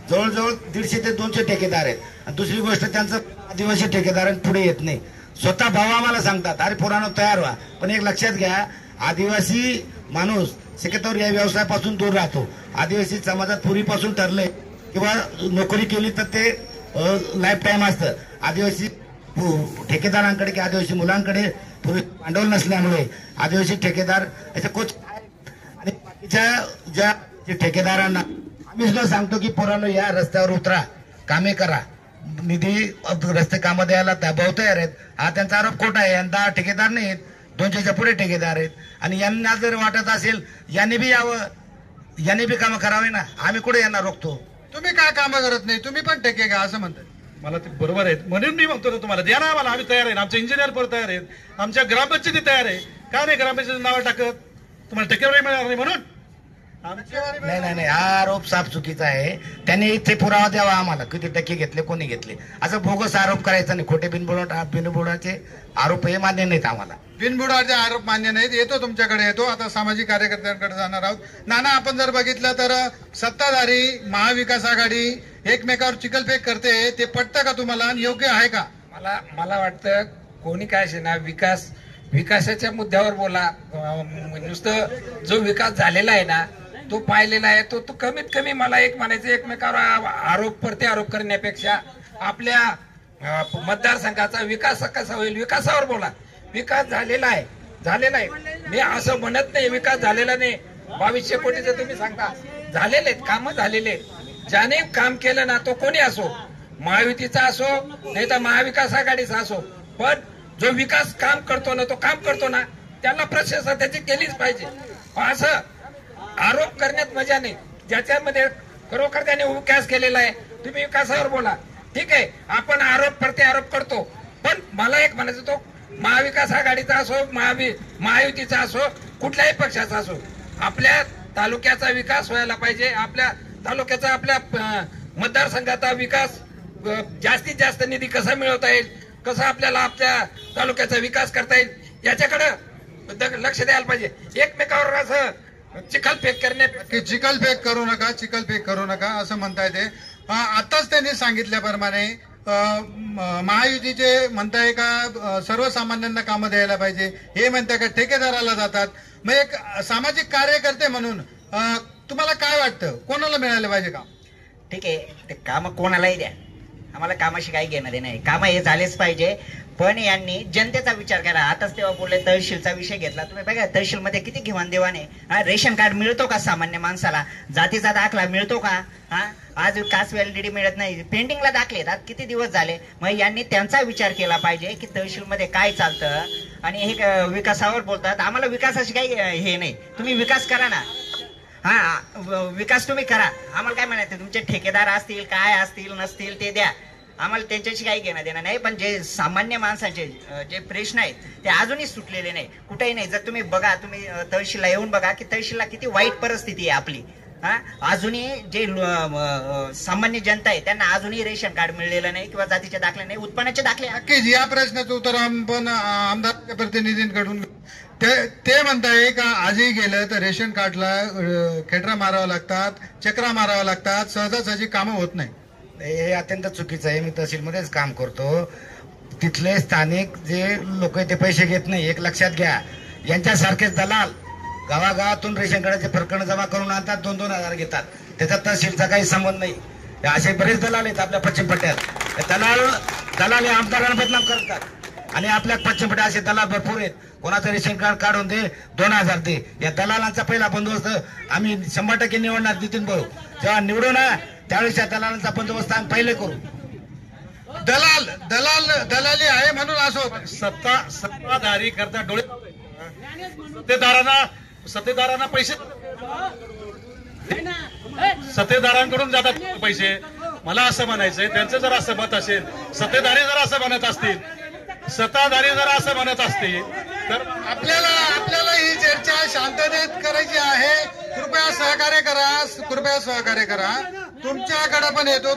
जवळजवळ 150 ते 200 ठेकेदार आहेत. आणि दुसरी गोष्ट, त्यांचं आदिवासी ठेकेदारांनी पुढे येत नाही. स्वतः भाऊ आम्हाला सांगतात, अरे पुराणं तयार व्हा. पण एक लक्षात घ्या, आदिवासी माणूस शक्यतोवर या व्यवसायापासून दूर राहतो. आदिवासी समाजात पूर्वीपासून ठरलंय किंवा नोकरी केली तर ते लाईफ टाईम असतं. आदिवासी ठेकेदारांकडे किंवा आदिवासी मुलांकडे पूर्वी भांडवल नसल्यामुळे आदिवासी ठेकेदार याचे कोच आणि बाकीच्या ज्या ठेकेदारांना आम्ही सुद्धा सांगतो की पोरांनो, या रस्त्यावर उतरा, कामे करा, निधी रस्ते कामं द्यायला भाऊ तयार आहेत. हा त्यांचा आरोप खोटा आहे. 10 ठेकेदार नाहीत, 200च्या पुढे ठेकेदार आहेत. आणि यांना जर वाटत असेल यांनी बी यावं, यांनी बी कामं करावे ना, आम्ही कुठे यांना रोखतो? तुम्ही काय कामं करत नाही, तुम्ही पण ठेके घ्या असं म्हणतात. मला ते बरोबर आहेत म्हणून मी म्हणतो ना तुम्हाला, द्या ना आम्हाला, आम्ही तयार आहे. आमचे इंजिनियर पण तयार आहेत, आमच्या ग्रामपंचायती तयार आहे. का नाही ग्रामपंचायत नावं टाकत? तुम्हाला टक्केवारी मिळणार नाही म्हणून? नाही, हा आरोप साफ चुकीचा आहे. त्यांनी इथे पुरावा द्यावा आम्हाला, किती टक्के घेतले, कोणी घेतले. असं बोगस आरोप करायचा नाही. खोटे बिनबुडाचे आरोप हे मान्य नाहीत आम्हाला. बिनबुडाचे आरोप मान्य नाहीत. येतो तुमच्याकडे, येतो. आता सामाजिक कार्यकर्त्यांकडे जाणार आहोत. नाना, आपण जर बघितलं तर सत्ताधारी महाविकास आघाडी एकमेकावर चिखलफेक करते, ते पटतं का तुम्हाला? योग्य आहे का? मला वाटतं कोणी काय असे ना, विकासाच्या मुद्द्यावर बोला. नुसतं जो विकास झालेला आहे ना, तो पाहिलेला आहे, तो कमीत कमी मला एक म्हणायचं, एकमेकावर प्रत्यारोप करण्यापेक्षा आपल्या मतदारसंघाचा विकास कसा होईल, विकासावर बोला. विकास झालेला आहे. मी असं म्हणत नाही विकास झालेला नाही. 2200 कोटीचं तुम्ही सांगता, झालेले आहेत, कामं झालेले आहेत. ज्याने काम केलं ना, तो कोणी असो, महायुतीचा असो नाही तर महाविकास आघाडीचा असो, पण जो विकास काम करतो ना, तो काम करतो ना, त्याला प्रशंसा त्याची केलीच पाहिजे. असं आरोप करण्यात मजा नाही. ज्याच्यामध्ये खरोखर त्याने विकास केलेला आहे, तुम्ही विकासावर बोला. ठीक आहे, आपण प्रत्यारोप करतो, पण मला एक म्हणायचं, तो महाविकास आघाडीचा असो, महायुतीचा असो, कुठल्याही पक्षाचा असो, आपल्या तालुक्याचा विकास व्हायला पाहिजे. आपल्या तालुक्याचा, आपल्या मतदारसंघाचा विकास, जास्तीत जास्त निधी कसा मिळवता येईल, कसं आपल्याला आपल्या तालुक्याचा विकास करता येईल, याच्याकडे लक्ष द्यायला पाहिजे. एकमेकावर असं चिखलफेक चिखलफेक करू नका असं म्हणता येते. आताच त्यांनी सांगितल्याप्रमाणे महायुतीचे म्हणताय का सर्वसामान्यांना कामं द्यायला पाहिजे, हे म्हणताय का ठेकेदाराला जातात. मग एक सामाजिक कार्यकर्ते म्हणून तुम्हाला काय वाटतं, कोणाला मिळालं पाहिजे काम? ठीक आहे, ते काम कोणालाही द्या, आम्हाला कामाशी काही घेणं देणं नाही. कामं हे झालेच पाहिजे, पण यांनी जनतेचा विचार करा. आताच तेव्हा बोलले तहसीलचा विषय घेतला, तुम्ही बघा तहसीलमध्ये किती घेवाणदेवाण आहे. रेशन कार्ड मिळतो का सामान्य माणसाला? जातीचा दाखला मिळतो का? आज कास्ट व्हॅलिडिटी मिळत नाही, पेंडिंगला दाखले आहेत. किती दिवस झाले? मग यांनी त्यांचा विचार केला पाहिजे की तहसीलमध्ये काय चालतं. आणि हे विकासावर बोलतात, आम्हाला विकासाशी काही हे नाही. तुम्ही विकास करा ना, विकास तुम्ही करा. आम्हाला काय म्हणायचं, तुमचे ठेकेदार असतील, काय असतील नसतील ते द्या, आम्हाला त्यांच्याशी काही घेणं देणं नाही. पण जे सामान्य माणसाचे जे प्रश्न आहेत ते अजूनही सुटलेले नाही, कुठेही नाही. जर तुम्ही बघा, तुम्ही तहसीलला येऊन बघा की तहसीलला किती वाईट परिस्थिती आहे आपली. अजूनही जे सामान्य जनता आहे त्यांना अजूनही रेशन कार्ड मिळलेलं नाही किंवा जातीचे दाखले नाही, उत्पन्नाचे दाखले. नक्कीच या प्रश्नाचं उत्तर आपण आमदार प्रतिनिधींकडून ते म्हणताय का आजही गेलं तर रेशन कार्डला खेटरा मारावं लागतात, चक्रा मारावं लागतात, सहजासहजी कामं होत नाही. हे अत्यंत चुकीचं आहे. मी तहसीलमध्येच काम करतो. तिथले स्थानिक जे लोक ते पैसे घेत नाही. एक लक्षात घ्या, यांच्यासारखेच दलाल गावागावातून रेशन कार्डाचे प्रकरण जमा करून आणतात, 2-2 हजार घेतात. त्याचा तहसीलचा काही संबंध नाही. असे बरेच दलाल आहेत आपल्या पश्चिम पट्ट्यात. दलाल हे आमदारांना बदनाम करतात आणि आपल्या पश्चिम पट्ट्यात असे दलाल भरपूर आहेत. कोणाचं रेशन कार्ड काढून दे, 2000 दे. या दलालांचा पहिला बंदोबस्त आम्ही 100% निवडणार. नितीन भाऊ जेव्हा निवडू ना, त्यावेळेस या दलालांचा बंदोबस्त आम्ही पहिले करू. दलाली आहे म्हणून असो. सत्ताधारी करता डोळे, सत्तेदारांना पैसे, सत्तेदारांकडून जातात पैसे. मला असं म्हणायचंय, त्यांचं जर असं मत असेल, सत्ताधारी जर असं म्हणत असतील तर आपल्याला ही चर्चा शांततेत करायची आहे. कृपया सहकार्य करा. तुमच्याकडे पण येतो.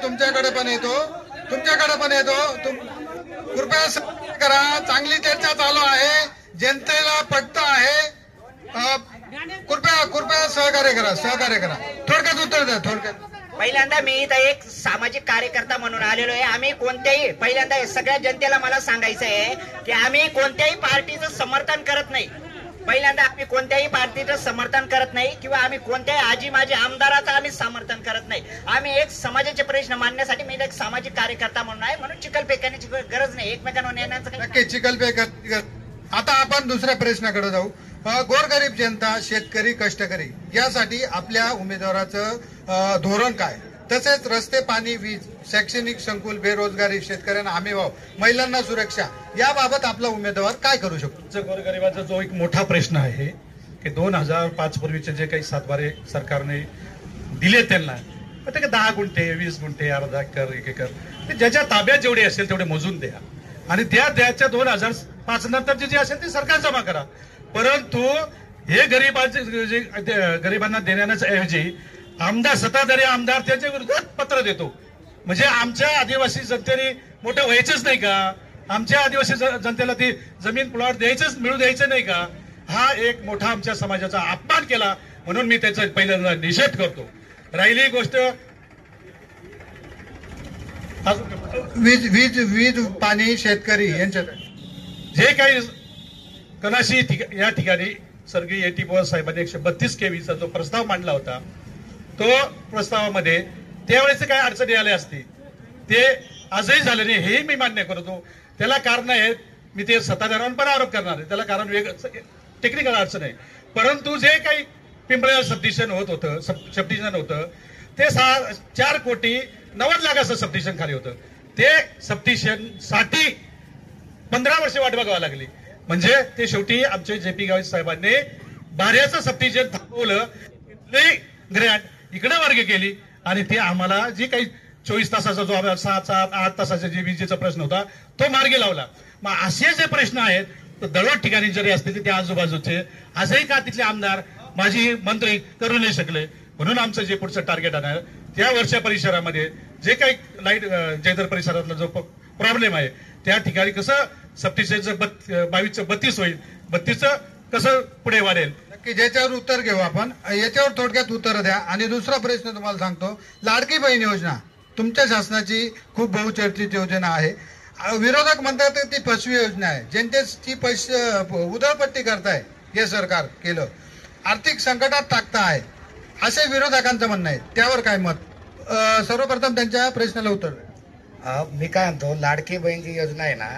कृपया सहकार्य करा. चांगली चर्चा चालू आहे, जनतेला पटत आहे. कृपया सहकार्य करा. थोडक्यात उत्तर द्या. पहिल्यांदा मी इथं एक सामाजिक कार्यकर्ता म्हणून आलेलो आहे. आम्ही कोणत्याही, पहिल्यांदा सगळ्या जनतेला मला सांगायचं आहे की आम्ही कोणत्याही पार्टीचं समर्थन करत नाही. आम्ही कोणत्याही पार्टीचं समर्थन करत नाही किंवा आम्ही कोणत्याही आजी माझी आमदाराचं आम्ही समर्थन करत नाही. आम्ही एक समाजाचे प्रश्न मांडण्यासाठी मी एक सामाजिक कार्यकर्ता म्हणून आहे, म्हणून चिखलफेक करण्याची गरज नाही. एकमेकांवर नेण्याचं नक्की चिखलफेक. आता आपण दुसऱ्या प्रश्नाकडे जाऊ. गोरगरीब जनता, शेतकरी, कष्टकरी यासाठी आपल्या उमेदवाराचं धोरण काय? तसेच रस्ते, पाणी, वीज, शैक्षणिक संकुल, बेरोजगारी, शेतकऱ्यांना हमीभाव, महिलांना सुरक्षा याबाबत आपला उमेदवार काय करू शकतो? गोरगरिबाचा जो एक मोठा प्रश्न आहे की 2005 पूर्वीचे जे काही सातबारे सरकारने दिले त्यांना, ते 10 गुंठे, 20 गुंठे, अर्धा एकर, 1 एकर, ते ज्याच्या ताब्यात जेवढे असेल तेवढे मोजून द्या आणि त्या द्याच्या 2005 नंतरचे जे असेल ते सरकार जमा करा. परंतु हे गरिबांना देण्याऐवजी आमदार, सत्ताधारी आमदार त्याच्या विरोधात पत्र देतो. म्हणजे आमच्या आदिवासी जनतेने मोठं व्हायचंच नाही का? आमच्या आदिवासी जनतेला ती जमीन प्लॉट मिळू द्यायचं नाही का? हा एक मोठा आमच्या समाजाचा अपमान केला, म्हणून मी त्याचा पहिल्यांदा निषेध करतो. राहिली गोष्ट वीज, पाणी, शेतकरी यांच्यात जे काही कनाशी या ठिकाणी स्वर्गीय A.T. पवार साहेबांनी 132 kVचा जो प्रस्ताव मांडला होता, तो प्रस्तावामध्ये त्यावेळेस काही अडचणी आल्या असतील, ते आजही झाले नाही, हेही मी मान्य करतो. त्याला कारण आहेत, मी ते सत्ताधाऱ्यांवर पण आरोप करणार आहे, त्याला कारण टेक्निकल अडचण आहे. परंतु जे काही पिंपळ्या सबडिशन होतं ते 4,90,00,000 सबडिशन खाली होतं. ते सबडिशन साठी 15 वर्षे वाट बघावी लागली. म्हणजे ते शेवटी आमचे JP गावित साहेबांनी बाऱ्याचं सबडिशन थांबवलं, ग्रँट इकडे वर्ग केली आणि ते आम्हाला जे काही 24 तासाचा जो 7-8 तासाचा जे विजेचा प्रश्न होता तो मार्गी लावला. मग असे जे प्रश्न आहेत तर दळवट ठिकाणी जरी असते ते आजूबाजूचे, आजही का तिथले आमदार, माजी मंत्री करू नाही शकले. म्हणून आमचं जे पुढचं टार्गेट आहे त्या वर्षा परिसरामध्ये जे काही लाईट जयदर परिसरातला जो प्रॉब्लेम आहे त्या ठिकाणी कसं सबस्टेशनचं 22चं 32 होईल, 32चं कसं पुढे वाढेल. नक्की ज्याच्यावर उत्तर घेऊ आपण. याच्यावर थोडक्यात उत्तर द्या. आणि दुसरा प्रश्न तुम्हाला सांगतो, लाडकी बहीण योजना तुमच्या शासनाची खूप बहुचर्चित योजना आहे. विरोधक म्हणतात ती फसवी योजना आहे, जनतेची पैसे उधळपट्टी करताय, हे सरकार केलं, आर्थिक संकटात टाकता आहे, असे विरोधकांचं म्हणणं आहे. त्यावर काय मत? सर्वप्रथम त्यांच्या प्रश्नाला उत्तर द्या. मी काय म्हणतो, लाडकी बहीण जी योजना आहे ना,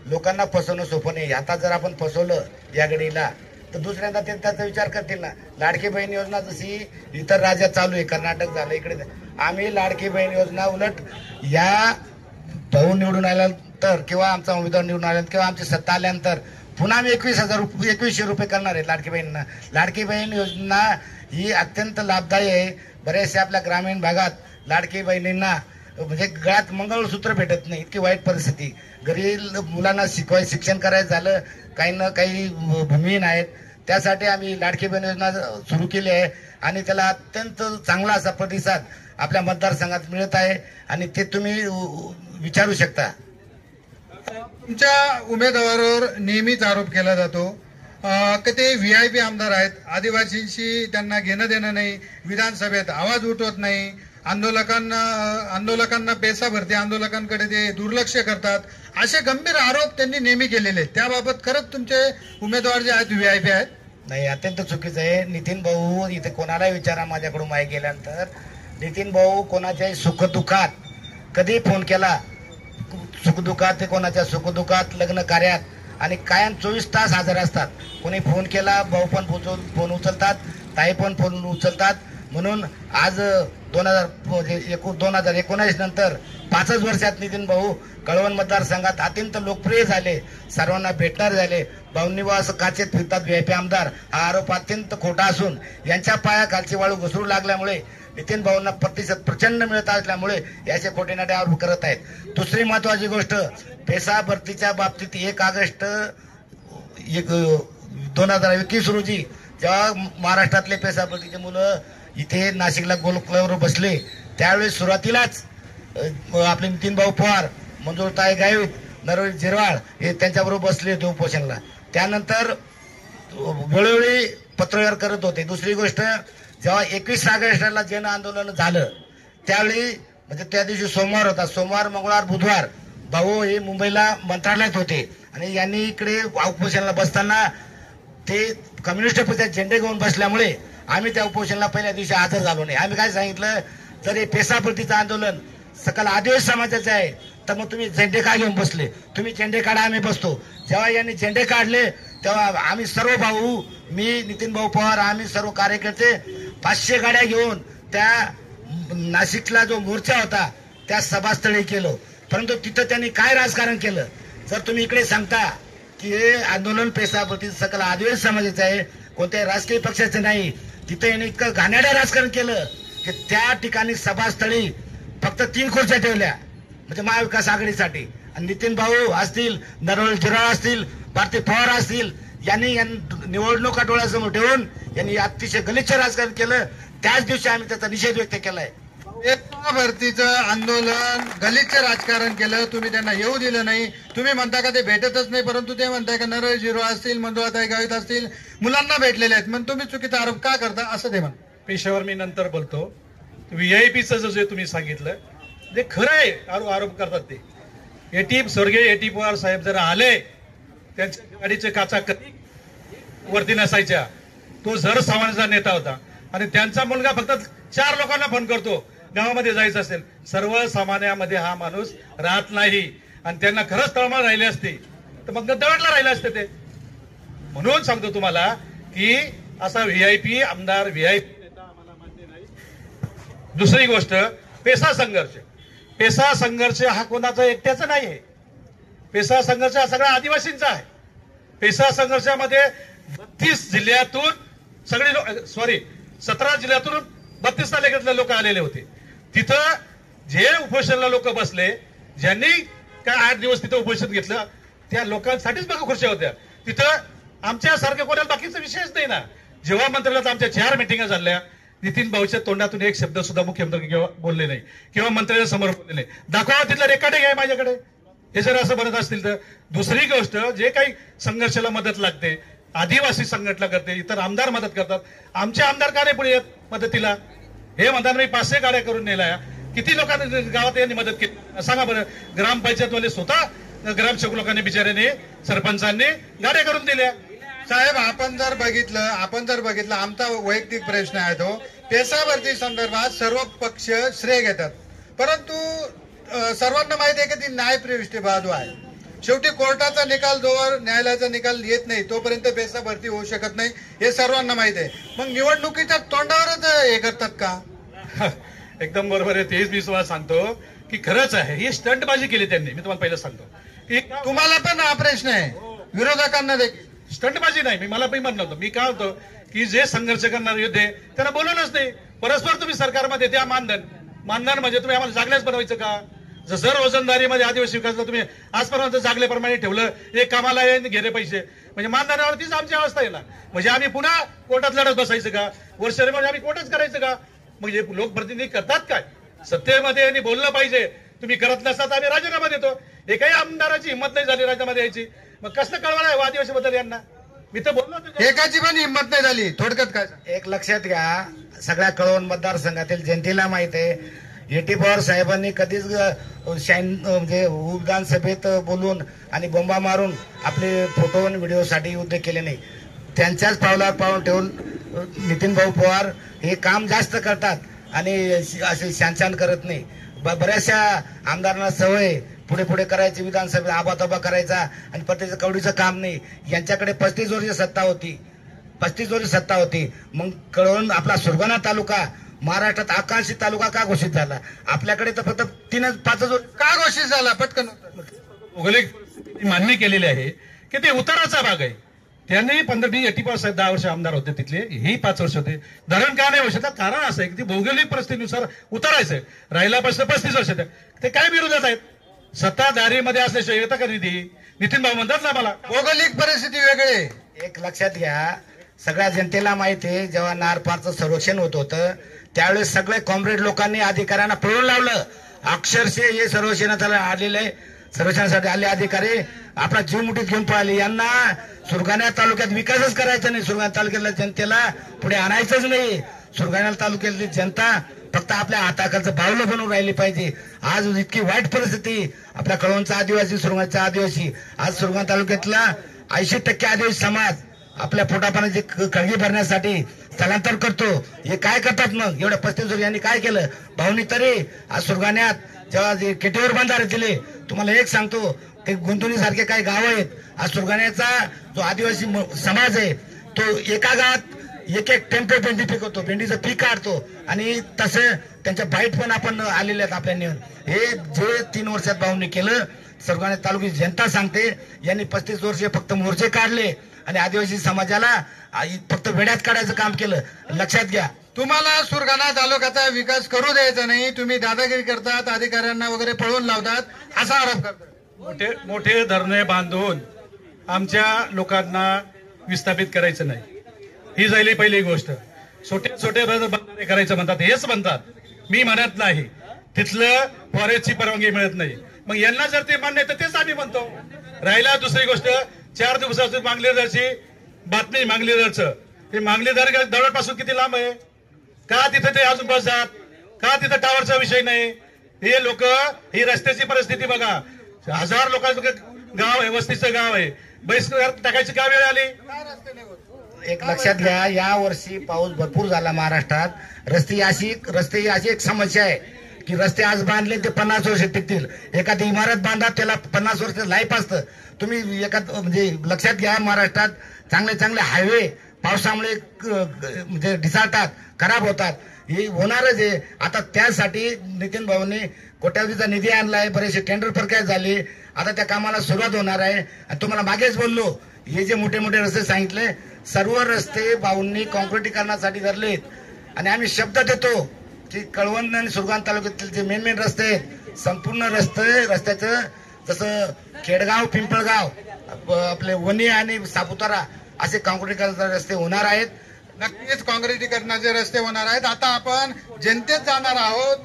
लोकांना फसवणं सोपं नाही. आता जर आपण फसवलं या घडीला तर दुसऱ्यांदा ते त्याचा विचार करतील ना. लाडकी बहीण योजना जशी इतर राज्यात चालू आहे, कर्नाटक झालं, इकडे आम्ही लाडकी बहीण योजना उलट या भाऊ निवडून आल्यानंतर किंवा आमचा उमेदवार निवडून आल्यानंतर किंवा आमची सत्ता आल्यानंतर पुन्हा आम्ही 21,000 रुपये करणार आहे लाडकी बहीणना. लाडकी बहीण योजना ही अत्यंत लाभदायी आहे. बरेचसे आपल्या ग्रामीण भागात लाडकी बहिणींना म्हणजे गळ्यात मंगळसूत्र भेटत नाही, इतकी वाईट परिस्थिती. गरीब मुलांना शिक्षण करायचं झालं, काही ना काही भूमिहीन आहेत, त्यासाठी आम्ही लाडकी बहीण योजना सुरू केली आहे आणि त्याला अत्यंत चांगला असा प्रतिसाद आपल्या मतदारसंघात मिळत आहे आणि ते तुम्ही विचारू शकता. तुमच्या उमेदवारावर नेहमीच आरोप केला जातो की ते VIP आमदार आहेत, आदिवासींशी त्यांना घेणं देणं नाही, विधानसभेत आवाज उठवत नाही, आंदोलकांना पैसा भरते, आंदोलकांकडे ते दुर्लक्ष करतात, असे गंभीर आरोप त्यांनी नेहमी केलेले आहेत. त्याबाबत खरंच तुमचे उमेदवार जे आहेत VIP आहेत? नाही, अत्यंत चुकीचं आहे. नितीन भाऊ इथे कोणालाही विचारा, माझ्याकडून माहिती गेल्यानंतर नितीन भाऊ कोणाच्याही सुखदुःखात कधी फोन केला, सुखदुःखात ते कोणाच्या सुखदुःखात, लग्न कार्यात आणि कायम 24 तास हजर असतात. कोणी फोन केला भाऊ पण फोन उचलतात, ताई पण फोन उचलतात. म्हणून आज 2019 नंतर 5 वर्षात नितीन भाऊ कळवण मतदारसंघात अत्यंत लोकप्रिय झाले, सर्वांना भेटणार झाले. भाऊंनीवा असं काचेत फिरतात VIP आमदार, हा आरोप अत्यंत खोटा असून यांच्या पायाखालची वाळू घसरू लागल्यामुळे नितीन भाऊंना प्रतिशत प्रचंड मिळत असल्यामुळे याचे खोटेनाटे आरोप करत आहेत. दुसरी महत्वाची गोष्ट, पेसा भरतीच्या बाबतीत 1 ऑगस्ट 2021 रोजी जेव्हा महाराष्ट्रातले पेसा भरतीचे मुलं इथे नाशिकला गोलकवर बसले, त्यावेळी सुरुवातीलाच आपले नितीन भाऊ पवार, मंजुळताई गावित, नरहरी झिरवाळ हे त्यांच्याबरोबर बसले होते उपोषणाला. त्यानंतर वेळोवेळी पत्रव्यवहार करत होते. दुसरी गोष्ट, जेव्हा 21 ऑगस्टला जन आंदोलन झालं त्यावेळी म्हणजे त्या दिवशी सोमवार होता, सोमवार, मंगळवार, बुधवार भाऊ हे मुंबईला मंत्रालयात होते आणि यांनी इकडे उपोषणाला बसताना ते कम्युनिस्ट पक्षाचे झेंडे घेऊन बसल्यामुळे आम्ही त्या उपोषणाला पहिल्या दिवशी हजर झालो नाही. आम्ही काय सांगितलं, जर हे पेसाभरतीचं आंदोलन सकल आदिवासी समाजाचे आहे तर मग तुम्ही झेंडे का घेऊन बसले, तुम्ही झेंडे काढा, आम्ही बसतो. जेव्हा यांनी झेंडे काढले तेव्हा आम्ही सर्व भाऊ, मी, नितीन भाऊ पवार, आम्ही सर्व कार्यकर्ते 500 गाड्या घेऊन त्या नाशिकला जो मोर्चा होता त्या सभास्थळी केलं, परंतु तिथं त्यांनी काय राजकारण केलं? जर तुम्ही इकडे सांगता की हे आंदोलन पेशाप्रती सकल आदिवासी समाजाचं आहे, कोणत्याही राजकीय पक्षाचं नाही, तिथं यांनी इतकं घाणेरडं राजकारण केलं की त्या ठिकाणी सभास्थळी फक्त 3 खुर्च्या ठेवल्या, म्हणजे महाविकास आघाडीसाठी. आणि नितीन भाऊ असतील, नरवल जिराळ असतील, भारती पवार असतील, यांनी निवडणुका डोळ्यासमोर ठेवून यांनी अतिशय गलिच्छ राजकारण केलं. त्याच दिवशी आम्ही त्याचा निषेध व्यक्त केलाय. एका भरतीचं आंदोलन गलिच्छ राजकारण केलं, तुम्ही त्यांना येऊ दिलं नाही. तुम्ही म्हणता का ते भेटतच नाही, परंतु ते म्हणताय का नरळ जिरो असतील, मंजुळाताई गावित असतील, मुलांना भेटलेले आहेत, मग तुम्ही चुकीचा आरोप का करता असं ते म्हणतात. पेशावर मी नंतर बोलतो. व्हीआयपीचं जे तुम्ही सांगितलं ते खरं आहे, आरोप करतात ते. स्वर्गीय एटी पवार साहेब जर आले, त्यांच्या गाडीचे काचा कधी वरती नसायच्या. तो जर सामान्याचा नेता होता आणि त्यांचा मुलगा फक्त 4 लोकांना फोन करतो गावामध्ये जायचं असेल. सर्वसामान्यामध्ये हा माणूस राहत नाही आणि त्यांना खरंच तळमळ राहिले असते तर मग दवडला राहिले असते ते. म्हणून सांगतो तुम्हाला की असा व्हीआयपी आमदार व्हीआयपी नेता आम्हाला मान्य नाही. दुसरी गोष्ट, पेसा संघर्ष. पेसा संघर्ष हा कोणाचा एकट्याचा नाही आहे. पेसा संघर्ष हा सगळ्या आदिवासींचा आहे. पेसा संघर्षामध्ये 32 जिल्ह्यातून 17 जिल्ह्यातून 32 तालुक्यातले लोक आलेले होते. तिथं जे उपोषणाला लोक बसले, ज्यांनी काय 8 दिवस तिथं उपोषण घेतलं, त्या लोकांसाठीच बघा खुर्च्या होत्या तिथं. आमच्यासारख्या कोणाला बाकीचा विषयच नाही ना. जेव्हा मंत्र्याला आमच्या 4 मिटिंगा झाल्या, नितीन भाऊच्या तोंडातून एक शब्द सुद्धा मुख्यमंत्री किंवा बोलले नाही किंवा मंत्र्याच्या समोर बोलले नाही. दाखवा तिथलं रेकॉर्डिंग आहे माझ्याकडे. हे जर असं बनत असतील तर. दुसरी गोष्ट, जे काही संघर्षाला मदत लागते, आदिवासी संघटना करते, इतर आमदार मदत करतात. आमचे आमदार का नाही पुढे येत मदतीला? हे म्हणतात मी 500 गाड्या करून नेल्या. किती लोकांनी गावात यांनी मदत केली सांगा बरं. ग्रामपंचायतवाले स्वतः, ग्रामसेवक लोकांनी, बिचाऱ्यांनी, सरपंचांनी गाड्या करून दिल्या. साहेब, आपण जर बघितलं आमचा वैयक्तिक प्रश्न आहे तो, पेसा भरती संदर्भात सर्व पक्ष श्रेय घेतात, परंतु सर्वांना माहिती आहे की ती न्यायप्रविष्टी बाजू आहे. शेवटी कोर्टाचा निकाल, जोवर न्यायालयाचा निकाल येत नाही तोपर्यंत पेसा भरती होऊ शकत नाही, हे सर्वांना माहिती आहे. मग निवडणुकीच्या तोंडावरच हे करतात का? एकदम बरोबर आहे. तेच मी तुम्हाला सांगतो की खरंच आहे, ही स्टंटबाजी केली त्यांनी. मी तुम्हाला पहिलं सांगतो की तुम्हाला पण हा प्रश्न आहे, विरोधकांना देखील. स्टंटबाजी नाही, मला पण म्हणत नव्हतं. मी काय होतो की जे संघर्ष करणार योद्धे त्यांना बोलवलंच नाही. परस्पर तुम्ही सरकारमध्ये द्या मानधन म्हणजे तुम्ही आम्हाला जागल्याच बनवायचं का? जसं रोजंदारीमध्ये आदिवासी विकासला तुम्ही आजपर्यंत जागल्याप्रमाणे ठेवलं, एक कामाला घेणे पैसे, म्हणजे मानधनावरतीच आमची अवस्था आहे ना. म्हणजे आम्ही पुन्हा कोर्टात लढत बसायचं का? वर्षामध्ये आम्ही कोर्टच करायचं का? म्हणजे लोकप्रतिनिधी करतात काय? सत्तेमध्ये यांनी बोललं पाहिजे. तुम्ही करत नसता तर आम्ही राजीनामा देतो. एकाही आमदाराची हिंमत नाही झाली राजीनामा द्यायची. मग कसं कळवणार आहे आदिवासी बद्दल यांना? मी तर बोललो, एकाची पण हिंमत नाही झाली. थोडक्यात काय? एक लक्षात घ्या, सगळ्या कळवण मतदारसंघातील जनतेला माहित आहे, एटी पवार साहेबांनी कधीच म्हणजे विधानसभेत बोलून आणि बोंबा मारून आपले फोटो आणि व्हिडिओसाठी युद्ध केले नाही. त्यांच्याच पावलावर पाऊल ठेवून नितीन भाऊ पवार हे काम जास्त करतात आणि असे शानशान करत नाही. बऱ्याचशा आमदारांना सवय पुढे पुढे करायची, विधानसभेत आबाताबा करायचा आणि प्रत्येक कवडीचं काम नाही. यांच्याकडे 35 वर्षी सत्ता होती. मग कळवून आपला सुरगाणा तालुका महाराष्ट्रात आकांक्षित तालुका का घोषित झाला? आपल्याकडे तर फक्त 3-5 का घोषित झाला? पटकन भौगोलिक मान्य केलेले आहे की ते उताराचा भाग आहे. त्यांनी 85 साहेब 10 वर्ष आमदार होते तिथले, हेही 5 वर्ष होते. धरण का नाही होऊ शकत? कारण असं आहे की ते भौगोलिक परिस्थितीनुसार उतरायचंय. राहिला प्रश्न 35 वर्ष ते काय विरोधात आहेत? सत्ताधारीमध्ये असल्याशिवाय येतं का निधी? नितीन भाऊ म्हणतात ना मला भौगोलिक परिस्थिती वेगळी. एक लक्षात घ्या, सगळ्या जनतेला माहिती आहे, जेव्हा नारपारचं सर्वेक्षण होत होतं त्यावेळेस सगळे कॉम्रेड लोकांनी अधिकाऱ्यांना पळून लावलं. अक्षरशः हे सर्वेक्षणासाठी आले अधिकारी आपला जीव मुठीत घेऊन पळाले. यांना सुरगाणा तालुक्यात विकासच करायचा नाही, सुरगाणा तालुक्यातल्या जनतेला पुढे आणायचंच नाही. सुरगाणा तालुक्यातली जनता फक्त आपल्या हाताखालचं बावलं बनवून राहिली पाहिजे. आज इतकी वाईट परिस्थिती, आपल्या कळवणचा आदिवासी, सुरगाणचा आदिवासी, आज सुरगाणा तालुक्यातला 80% आदिवासी समाज आपल्या पोटापाण्याची कळगी भरण्यासाठी स्थलांतर करतो. हे काय करतात मग? एवढ्या 35 वर्ष यांनी काय केलं? भाऊनी तरी आज सुरगाण्यात जेव्हा केटीवर बंधारे दिले, तुम्हाला एक सांगतो, ते गुंतवणुकीसारखे काही गाव आहेत. आज सुरगाण्याचा जो आदिवासी समाज आहे तो एका गावात एक टेम्पो भेंडी पिकवतो, भेंडीचं पीक काढतो आणि तसं त्यांच्या बाईट पण आपण आलेल्या आहेत आपल्या हे जे 3 वर्षात भाऊंनी केलं, सर्वांनी तालुक्याची जनता सांगते, यांनी 35 वर्षे फक्त मोर्चे काढले आणि आदिवासी समाजाला फक्त वेड्यात काढायचं काम केलं. लक्षात घ्या, तुम्हाला सुरगाणा तालुक्याचा विकास करू द्यायचा नाही, तुम्ही दादागिरी करतात, अधिकाऱ्यांना वगैरे पळवून लावतात असा आरोप करतात. मोठे धरणे बांधून आमच्या लोकांना विस्थापित करायचं नाही, ही झाली पहिली गोष्ट. छोटे बंधारे करायचं म्हणतात, हेच म्हणतात, मी म्हणत नाही. तिथलं फॉरेस्टची परवानगी मिळत नाही. मग यांना जर ते मान्य तर तेच आम्ही म्हणतो. राहिला दुसरी गोष्ट, 4 दिवसाची मांगलेदारची बातमी, मांगलेदारचं ते मांगलेदार दगडापासून किती लांब आहे, का तिथे ते अजून बसतात, का तिथं टावरचा विषय नाही. हे लोक, ही रस्त्याची परिस्थिती बघा, 1000 लोकांचं गाव आहे, वस्तीचं गाव आहे, बहिष्कार टाकायची का वेळ आली. एक लक्षात घ्या, या वर्षी पाऊस भरपूर झाला महाराष्ट्रात. रस्ते ही अशी एक समस्या आहे की रस्ते आज बांधले ते 50 वर्ष टिकतील. एखादी इमारत बांधा त्याला 50 वर्ष लाईफ असतं. तुम्ही म्हणजे लक्षात घ्या, महाराष्ट्रात चांगले हायवे पावसामुळे म्हणजे ढिसाळतात, खराब होतात. हे होणारच आहे. आता त्यासाठी नितीन भाऊंनी कोट्यावधीचा निधी आणलाय, बरेचसे टेंडर प्रक्रिया झाली, आता त्या कामाला सुरुवात होणार आहे. आणि तुम्हाला मागेच बोललो, हे जे मोठे रस्ते सांगितले, सर्व रस्ते भाऊंनी कॉन्क्रिटीकरणासाठी धरलेत. आणि आम्ही शब्द देतो की कळवण आणि सुरगाणा तालुक्यातील जे मेन रस्ते आहेत, संपूर्ण रस्त्याचं जसं खेडगाव, पिंपळगाव, आपले वणी आणि सापुतारा असे कॉन्क्रिटीकरणाचे रस्ते होणार आहेत. नक्कीच काँक्रिटीकरणाचे रस्ते होणार आहेत. आता आपण जनतेत जाणार आहोत.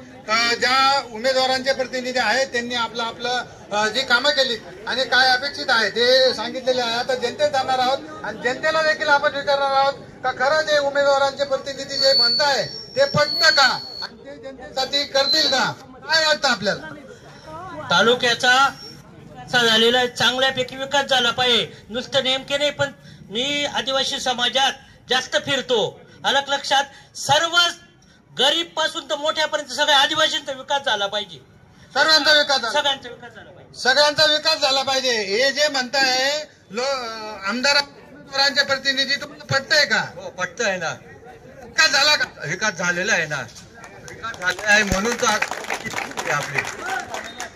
ज्या उमेदवारांचे प्रतिनिधी आहेत त्यांनी आपलं जी कामं केली आणि काय अपेक्षित आहे ते सांगितलेले आहे. आता जनतेत जाणार आहोत आणि जनतेला देखील आपण विचारणार आहोत का खरं जे उमेदवारांचे प्रतिनिधी जे म्हणताय ते पटतं का आणि ते जनतेसाठी करतील का, काय वाटतं आपल्याला. तालुक्याचा झालेला चांगल्यापैकी विकास झाला पाहिजे. नुसतं नेमके नाही, पण मी आदिवासी समाजात जास्त फिरतो. अलग लक्षात, सर्व गरीब पासून तर मोठ्यापर्यंत सगळ्या आदिवासींचा विकास झाला पाहिजे. सगळ्यांचा विकास झाला पाहिजे. सगळ्यांचा विकास झाला पाहिजे. हे जे म्हणताय आमदारांचे प्रतिनिधी, तुम्हाला पटतंय का. हो, पटतंय ना. विकास झाला का. विकास झालेला आहे ना. विकास झालेला आहे म्हणून तर आपले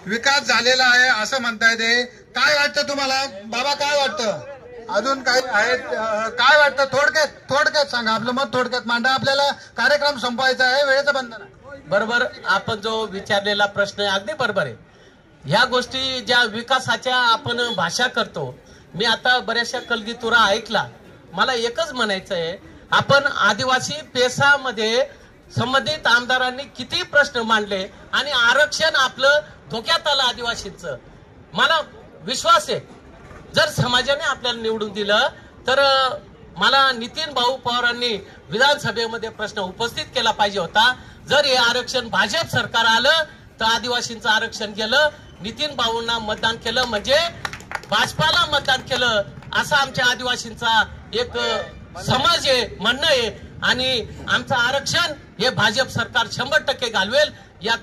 विकास झालेला आहे असं म्हणताय. ते काय वाटतं तुम्हाला बाबा, काय वाटतं. अजून काही आहेत, काय वाटतं. थोडक्यात सांगा, आपलं मत थोडक्यात मांडा. आपल्याला कार्यक्रम संपवायचा आहे, वेळेचं बंधन आहे. बरोबर, आपण जो विचारलेला प्रश्न आहे अगदी बरोबर आहे. ह्या गोष्टी ज्या विकासाच्या आपण भाषा करतो, मी आता बऱ्याचशा कलगीतुरा ऐकला. मला एकच म्हणायचं आहे, आपण आदिवासी पेसामध्ये संबंधित आमदारांनी किती प्रश्न मांडले आणि आरक्षण आपलं धोक्यात आलं आदिवासींचं. मला विश्वास आहे, जर समाजाने आपल्याला निवडून दिलं तर मला नितीन भाऊ पवारांनी विधानसभेमध्ये प्रश्न उपस्थित केला पाहिजे होता. जर हे आरक्षण भाजप सरकार आलं तर आदिवासींचं आरक्षण गेलं. नितीन भाऊंना मतदान केलं म्हणजे भाजपाला मतदान केलं, असा आमच्या आदिवासींचा एक समज आहे, म्हणणं आहे. आणि आमचं आरक्षण हे भाजप सरकार 100% घालवेल, यात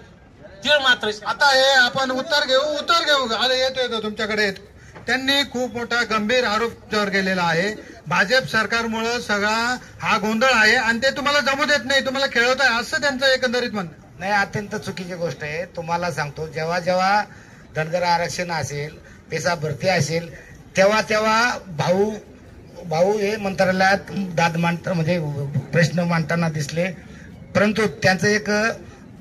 तीळ मात्र. आता हे आपण उत्तर घेऊ. अरे येतो तुमच्याकडे. त्यांनी खूप मोठा गंभीर आरोप त्यावर केलेला आहे. भाजप सरकारमुळे सगळा हा गोंधळ आहे आणि ते तुम्हाला जमू देत नाही, तुम्हाला खेळवत आहे, असं त्यांचं एकंदरीत म्हणणं. नाही, अत्यंत चुकीची गोष्ट आहे. तुम्हाला सांगतो, जेव्हा धनगर आरक्षण असेल, पेसा भरती असेल, तेव्हा भाऊ हे मंत्रालयात दाद मांडता, म्हणजे प्रश्न मांडताना दिसले. परंतु त्यांचं एक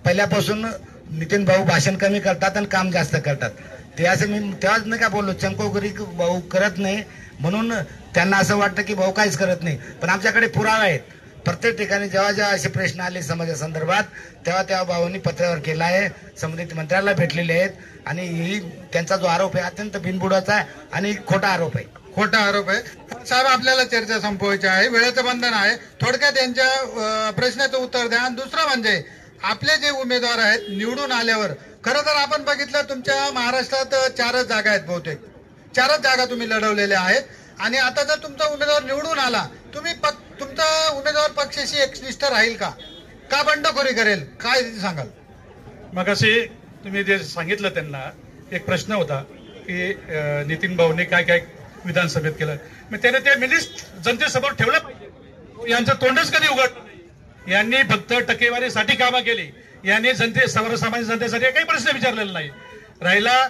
पहिल्यापासून नितीन भाऊ भाषण कमी करतात आणि काम जास्त करतात. ते असं मी तेव्हाच नाही का बोललो, चंकोगरी भाऊ करत नाही म्हणून त्यांना असं वाटतं की भाऊ काहीच करत नाही. पण आमच्याकडे पुरावा आहेत. प्रत्येक ठिकाणी जेव्हा असे प्रश्न आले समाजासंदर्भात तेव्हा भाऊंनी पत्रावर केला आहे, संबंधित मंत्र्याला भेटलेले आहेत. आणि त्यांचा जो आरोप आहे अत्यंत बिनबुडाचा आहे आणि खोटा आरोप आहे. साहेब, आपल्याला चर्चा संपवायची आहे, वेळेचं बंधन आहे. थोडक्यात यांच्या प्रश्नाचं उत्तर द्या. आणि दुसरं म्हणजे आपले जे उमेदवार आहेत निवडून आल्यावर, खरं तर आपण बघितलं तुमच्या महाराष्ट्रात 4च जागा आहेत, बहुतेक 4च जागा तुम्ही लढवलेल्या आहेत. आणि आता जर तुमचा उमेदवार निवडून आला, तुमचा उमेदवार पक्षाशी एकनिष्ठ राहील का बंडखोरी करेल, काय सांगाल. मग असे तुम्ही जे सांगितलं, त्यांना एक प्रश्न होता की नितीन भाऊने काय विधानसभेत केलं. मग त्याने ते मिनिस्ट जनतेसमोर ठेवलं पाहिजे. यांचं तोंडच कधी उघडलं नाही. यांनी फक्त टक्केवारीसाठी कामं केली. यांनी सर्वसामान्य जनतेसाठी काही प्रश्न विचारलेला नाही. राहिला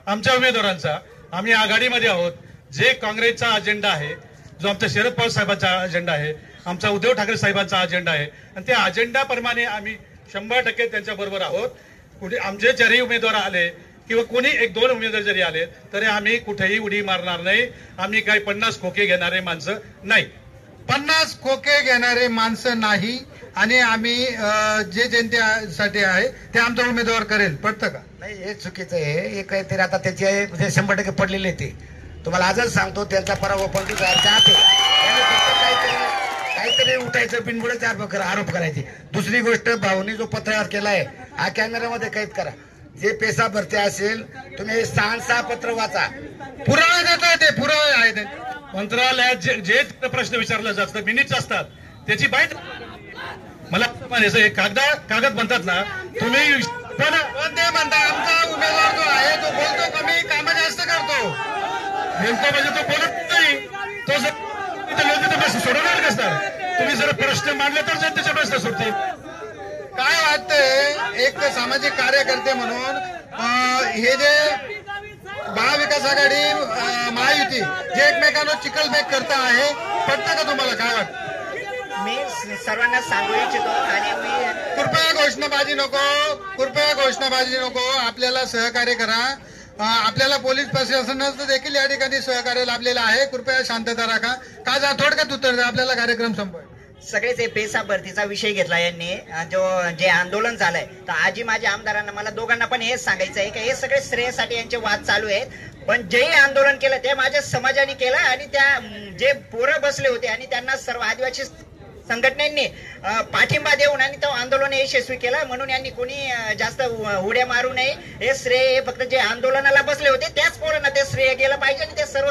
आमच्या उमेदवारांचा, आम्ही आघाडीमध्ये आहोत. जे काँग्रेसचा अजेंडा आहे, जो आमचा शरद पवार साहेबांचा अजेंडा आहे, आमचा उद्धव ठाकरे साहेबांचा अजेंडा आहे आणि त्या अजेंडाप्रमाणे आम्ही 100% त्यांच्या बरोबर आहोत. कुठे आमचे चारही उमेदवार आले किंवा कोणी 1-2 उमेदवार जरी आले तरी आम्ही कुठेही उडी मारणार नाही. आम्ही काही 50 खोके घेणारे माणसं नाही. 50 खोके घेणारे माणसं नाही आणि आम्ही जे जनतेसाठी आहे ते आमचा उमेदवार करेल. पडतं का? नाही, हे चुकीचं आहे. हे काहीतरी आता त्याचे 100% पडलेले ते तुम्हाला आजच सांगतो. त्यांचा पराभव पण काहीतरी उठायचं, बिनबुडे 4 आरोप करायचे. दुसरी गोष्ट, भाऊनी जो पत्रव्यवहार केलाय हा कॅमेऱ्यामध्ये कैद करा. जे पेसा भरती असेल तुम्ही 6 पत्र वाचा. पुरावे देतोय ते, पुरावे आहेत. मंत्रालयात जे प्रश्न विचारले जातात मिनिट्स असतात त्याची बाईट मला म्हणायचं हे कागद म्हणतात ना तुम्ही पण ते म्हणता आमचा उमेदवार जो आहे तो बोलतो कमी, कामं जास्त करतो. बोलतो म्हणजे तो बोलत नाही. तो जर प्रश्न सोडवणार कसं? तुम्ही जर प्रश्न मांडले तर जनतेचे प्रश्न सुटतील. काय वाटतंय एक सामाजिक कार्यकर्ते म्हणून हे जे महाविकास आघाडी महायुती जे एकमेकांना चिखलफेक करता आहे, पटतं का तुम्हाला? काय वाटतं? मी सर्वांना सांगू इच्छितो आणि मी कृपया घोषणाबाजी नको. आपल्याला सहकार्य करा. आपल्याला पोलीस प्रशासनाचं देखील या ठिकाणी सहकार्य लाभलेलं आहे. कृपया शांतता राखा. का जा थोडक्यात उत्तर द्या, आपल्याला कार्यक्रम संपवायचा. सगळेच पेसा भरतीचा विषय घेतला यांनी, जे आंदोलन झालंय. तर आजी माझ्या आमदारांना, मला दोघांना पण हेच सांगायचं आहे की हे सगळे श्रेयसाठी यांचे वाद चालू आहेत. पण जे आंदोलन केलं ते माझ्या समाजाने केलं आणि त्या जे पोरं बसले होते आणि त्यांना सर्व आदिवासी संघटनांनी पाठिंबा देऊन आणि तो आंदोलन यशस्वी केला. म्हणून यांनी कोणी जास्त उड्या मारू नये. हे श्रेय फक्त जे आंदोलनाला बसले होते त्याच पोरांना ते श्रेय गेलं पाहिजे. आणि ते सर्व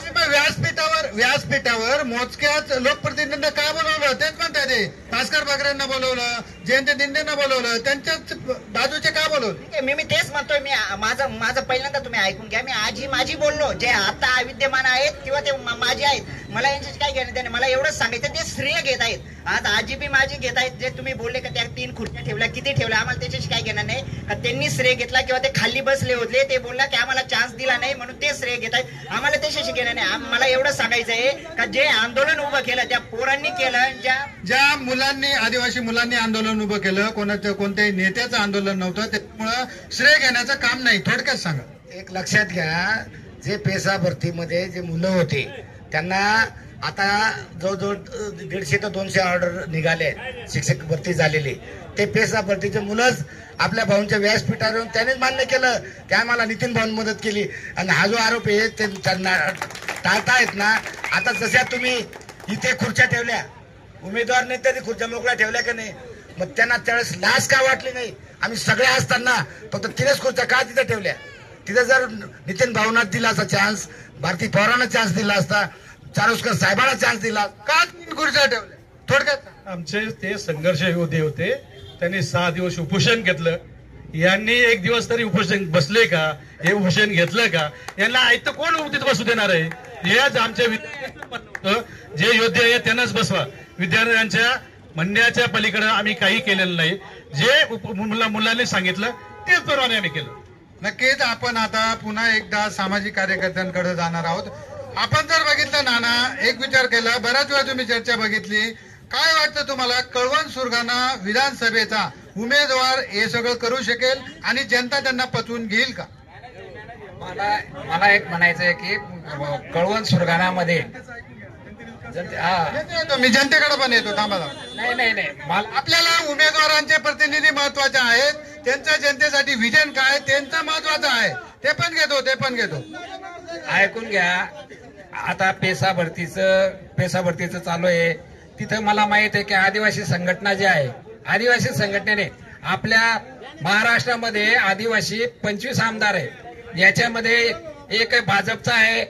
व्यासपीठावर मोजक्याच लोकप्रतिनिधींना का बोलवलं? तेच म्हणतात ते भास्कर बागरेंना बोलवलं, जयंत दिंडेंना बोलवलं, त्यांच्याच बाजूचे का बोलवलं? मी तेच म्हणतोय. मी माझं पहिल्यांदा तुम्ही ऐकून घ्या. मी आजी माझी बोललो, जे आता विद्यमान आहेत किंवा ते माझे आहेत, मला यांच्याशी काय घेणं त्याने. मला एवढंच सांगायचं ते श्रेय घेत आहेत. आज आजी बी माझी घेत आहेत. जे तुम्ही बोलले का त्या 3 खुर्च्या ठेवल्या, किती ठेवल्या, आम्हाला त्याच्याशी काय घेणार नाही. का त्यांनी श्रेय घेतला किंवा ते खाली बसले होते ते बोलला की आम्हाला चान्स दिला नाही म्हणून ते श्रेय घेत आहेत. आम्हाला त्याच्याशी घेणार नाही. मला एवढं सांगायचं आहे का जे आंदोलन उभं केलं त्या पोरांनी केलं. ज्या मुलांनी, आदिवासी मुलांनी आंदोलन उभं केलं, कोणत्याही नेत्याचं आंदोलन नव्हतं, त्यामुळं श्रेय घेण्याचं काम नाही. थोडक्यात सांगा. एक लक्षात घ्या, जे पेसा भरतीमध्ये जे मुलं होते त्यांना आता जवळजवळ 150 ते 200 ऑर्डर निघाले, शिक्षक भरती झालेली. ते पेसा भरतीचे मुलंच आपल्या भाऊंच्या व्यासपीठावर त्यानेच मान्य केलं की आम्हाला नितीन भाऊन मदत केली. आणि हा जो आरोप आहे ते त्यांना टाळतायत ना. आता जशा तुम्ही इथे खुर्च्या ठेवल्या, उमेदवार नेत्यांनी खुर्च्या मोकळ्या ठेवल्या का नाही, मग त्यांना त्यावेळेस लाज का वाटली नाही? आम्ही सगळे असताना फक्त 3च खुर्च्या का तिथे ठेवल्या? तिथे जर नितीन भाऊंना दिला असता चान्स, भारती पवारांना चान्स दिला असता, चारोस्कर साहेबांना चान्स दिला का 3 खुर्च्या ठेवल्या? थोडक्यात आमचे ते संघर्ष योद्धे होते. त्यांनी 6 दिवस उपोषण घेतलं. यांनी 1 दिवस तरी उपोषण बसले का? हे उपोषण घेतलं का? यांना ऐकतं कोण तिथं बसू देणार आहे? हेच आमच्या जे योद्धे आहेत त्यांनाच बसवा. विद्यार्थ्यांच्या म्हणण्याच्या पलीकडे आम्ही काही केलेलं नाही. जे मुलांनी सांगितलं तेच प्रमाणे आम्ही केलं. नक्कीच आपण आता पुन्हा एकदा सामाजिक कार्यकर्त्यांकडे जाणार आहोत. आपण जर बघितलं नाना, एक विचार केला, बऱ्याच वेळा तुम्ही चर्चा बघितली, काय वाटतं तुम्हाला कळवण सुरगाणा विधानसभेचा उमेदवार हे सगळं करू शकेल आणि जनता त्यांना पचवून घेईल का? मला एक म्हणायचं आहे की कळवण सुरगाणामध्ये मी जनतेकडे पण येतो. थांबा. नाही आपल्याला उमेदवारांचे प्रतिनिधी महत्वाचे आहेत. त्यांच्या जनतेसाठी विजन काय त्यांचं महत्वाचं आहे. ते पण घेतो. ऐकून घ्या. आता पेसा भरतीचं चालू आहे. तिथं मला माहित आहे की आदिवासी संघटना जी आहे, आदिवासी संघटनेने आपल्या महाराष्ट्रामध्ये आदिवासी 25 आमदार आहे. याच्यामध्ये एक भाजपचा आहे,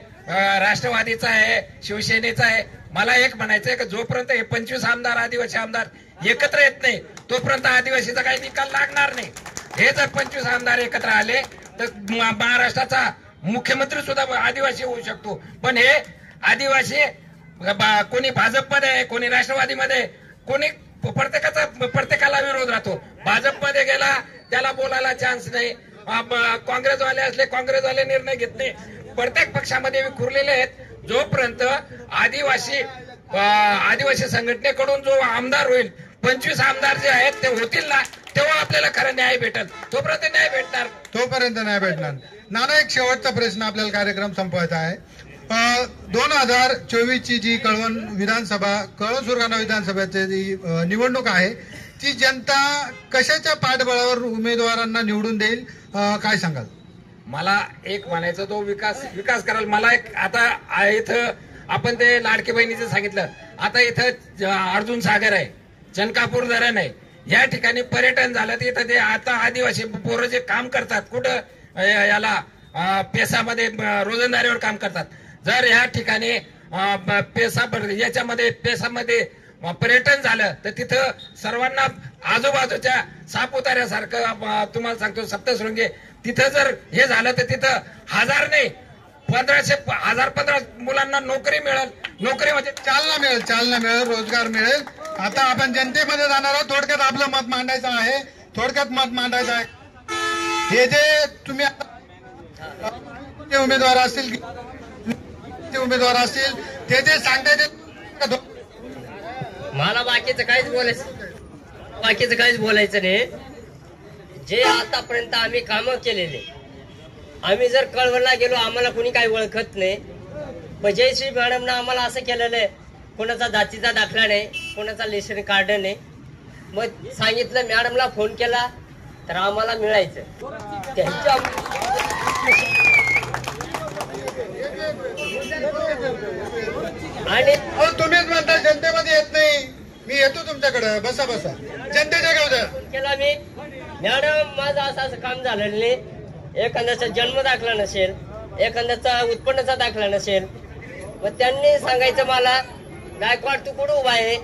राष्ट्रवादीचा आहे, शिवसेनेचा आहे. मला एक म्हणायचं आहे की जोपर्यंत हे 25 आमदार, आदिवासी आमदार एकत्र येत नाही तोपर्यंत आदिवासीचा काही निकाल लागणार नाही. हे जर 25 आमदार एकत्र आले तर महाराष्ट्राचा मुख्यमंत्री सुद्धा आदिवासी होऊ शकतो. पण हे आदिवासी कोणी भाजपमध्ये, कोणी राष्ट्रवादीमध्ये, कोणी प्रत्येकाला विरोध राहतो. भाजपमध्ये गेला त्याला बोलायला चान्स नाही. काँग्रेसवाले असले काँग्रेसवाले निर्णय घेत नाही. प्रत्येक पक्षामध्ये विखुरलेले आहेत. जोपर्यंत आदिवासी संघटनेकडून जो आमदार होईल, 25 आमदार जे आहेत ते होतील ना, तेव्हा आपल्याला खरा न्याय भेटेल. तोपर्यंत नाही भेटणार. नाना, एक शेवटचा प्रश्न, आपल्याला कार्यक्रम संपवायचा आहे. 2024 ची जी कळवण सुरगाणा विधानसभेची जी निवडणूक आहे, ती जनता कशाच्या पाठबळावर उमेदवारांना निवडून देईल, काय सांगाल? मला एक म्हणायचं, तो विकास कराल. मला एक आता इथं आपण ते लाडकी बहिणीचं सांगितलं, आता इथं अर्जुन सागर आहे, चनकापूर धरण आहे, या ठिकाणी पर्यटन झालं. इथं ते आता आदिवासी पोरं जे काम करतात, कुठं याला पेसामध्ये रोजंदारीवर काम करतात. जर या ठिकाणी पेसामध्ये पर्यटन झालं तर तिथं सर्वांना आजूबाजूच्या सापुताऱ्यासारखं तुम्हाला सांगतो सप्तशृंगी, तिथं जर हे झालं तर तिथं 1000 नाही 1500 मुलांना नोकरी मिळेल. नोकरी म्हणजे चालना मिळेल, रोजगार मिळेल. आता आपण जनतेमध्ये जाणार आहोत. थोडक्यात आपलं मत मांडायचं आहे. हे जे तुम्ही उमेदवार असतील ते जे सांगताय, मला बाकीचं काहीच बोलायचं नाही. जे आतापर्यंत आम्ही कामं केलेले, आम्ही जर कळवणला गेलो आम्हाला कोणी काही ओळखत नाही. पण जयश्री मॅडमनं आम्हाला असं केलेलं आहे, कोणाचा जातीचा दाखला नाही, कोणाचा रेशन कार्ड नाही. मग सांगितलं, मॅडमला फोन केला तर आम्हाला मिळायचं. त्यांच्या आणि तुम्हीच म्हणता जनतेमध्ये येत नाही. मी येतो तुमच्याकडे, बसा जनतेच्या गावच्या केला मी. मॅडम, माझं असं काम झालेलं नाही. एखाद्याचा जन्म दाखला नसेल, एखाद्याचा उत्पन्नाचा दाखला नसेल, मग त्यांनी सांगायचं मला, गायकवाड तू कुठं उभा आहे?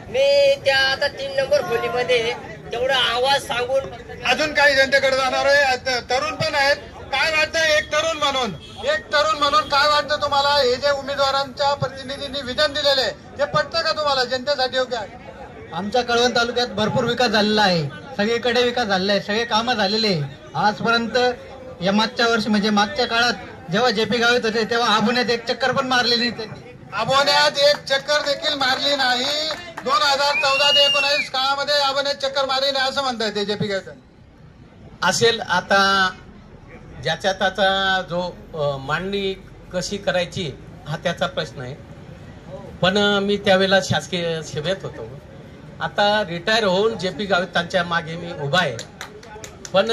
मी त्या आता 3 नंबर खोलीमध्ये तेवढा आवाज सांगून. अजून काही जनतेकडे जाणार आहे. तरुण पण आहेत. काय वाटतं एक तरुण म्हणून काय वाटतं तुम्हाला? हे जे उमेदवारांच्या प्रतिनिधींनी विधान दिलेले ते पटतं का तुम्हाला? जनतेसाठी योग्य आहे? आमच्या कळवण तालुक्यात भरपूर विकास झालेला आहे. सगळीकडे विकास झालेला आहे. सगळे कामं झालेले आहे. आजपर्यंत या मागच्या वर्षी म्हणजे मागच्या काळात जेव्हा जेपी गावीत होते तेव्हा आबोण्यात एक चक्कर पण मारली नाही त्यांनी. आबोण्यात एक चक्कर देखील मारली नाही. 2014 ते 19 काळामध्ये आबोण्यात चक्कर मारली नाही असं म्हणताय ते जेपी गावीत असेल. आता ज्याच्या त्याचा जो मांडणी कशी करायची हा त्याचा प्रश्न आहे. पण मी त्यावेळेला शासकीय सेवेत होतो. आता रिटायर होऊन जेपी गावीत त्यांच्या मागे मी उभा आहे. पण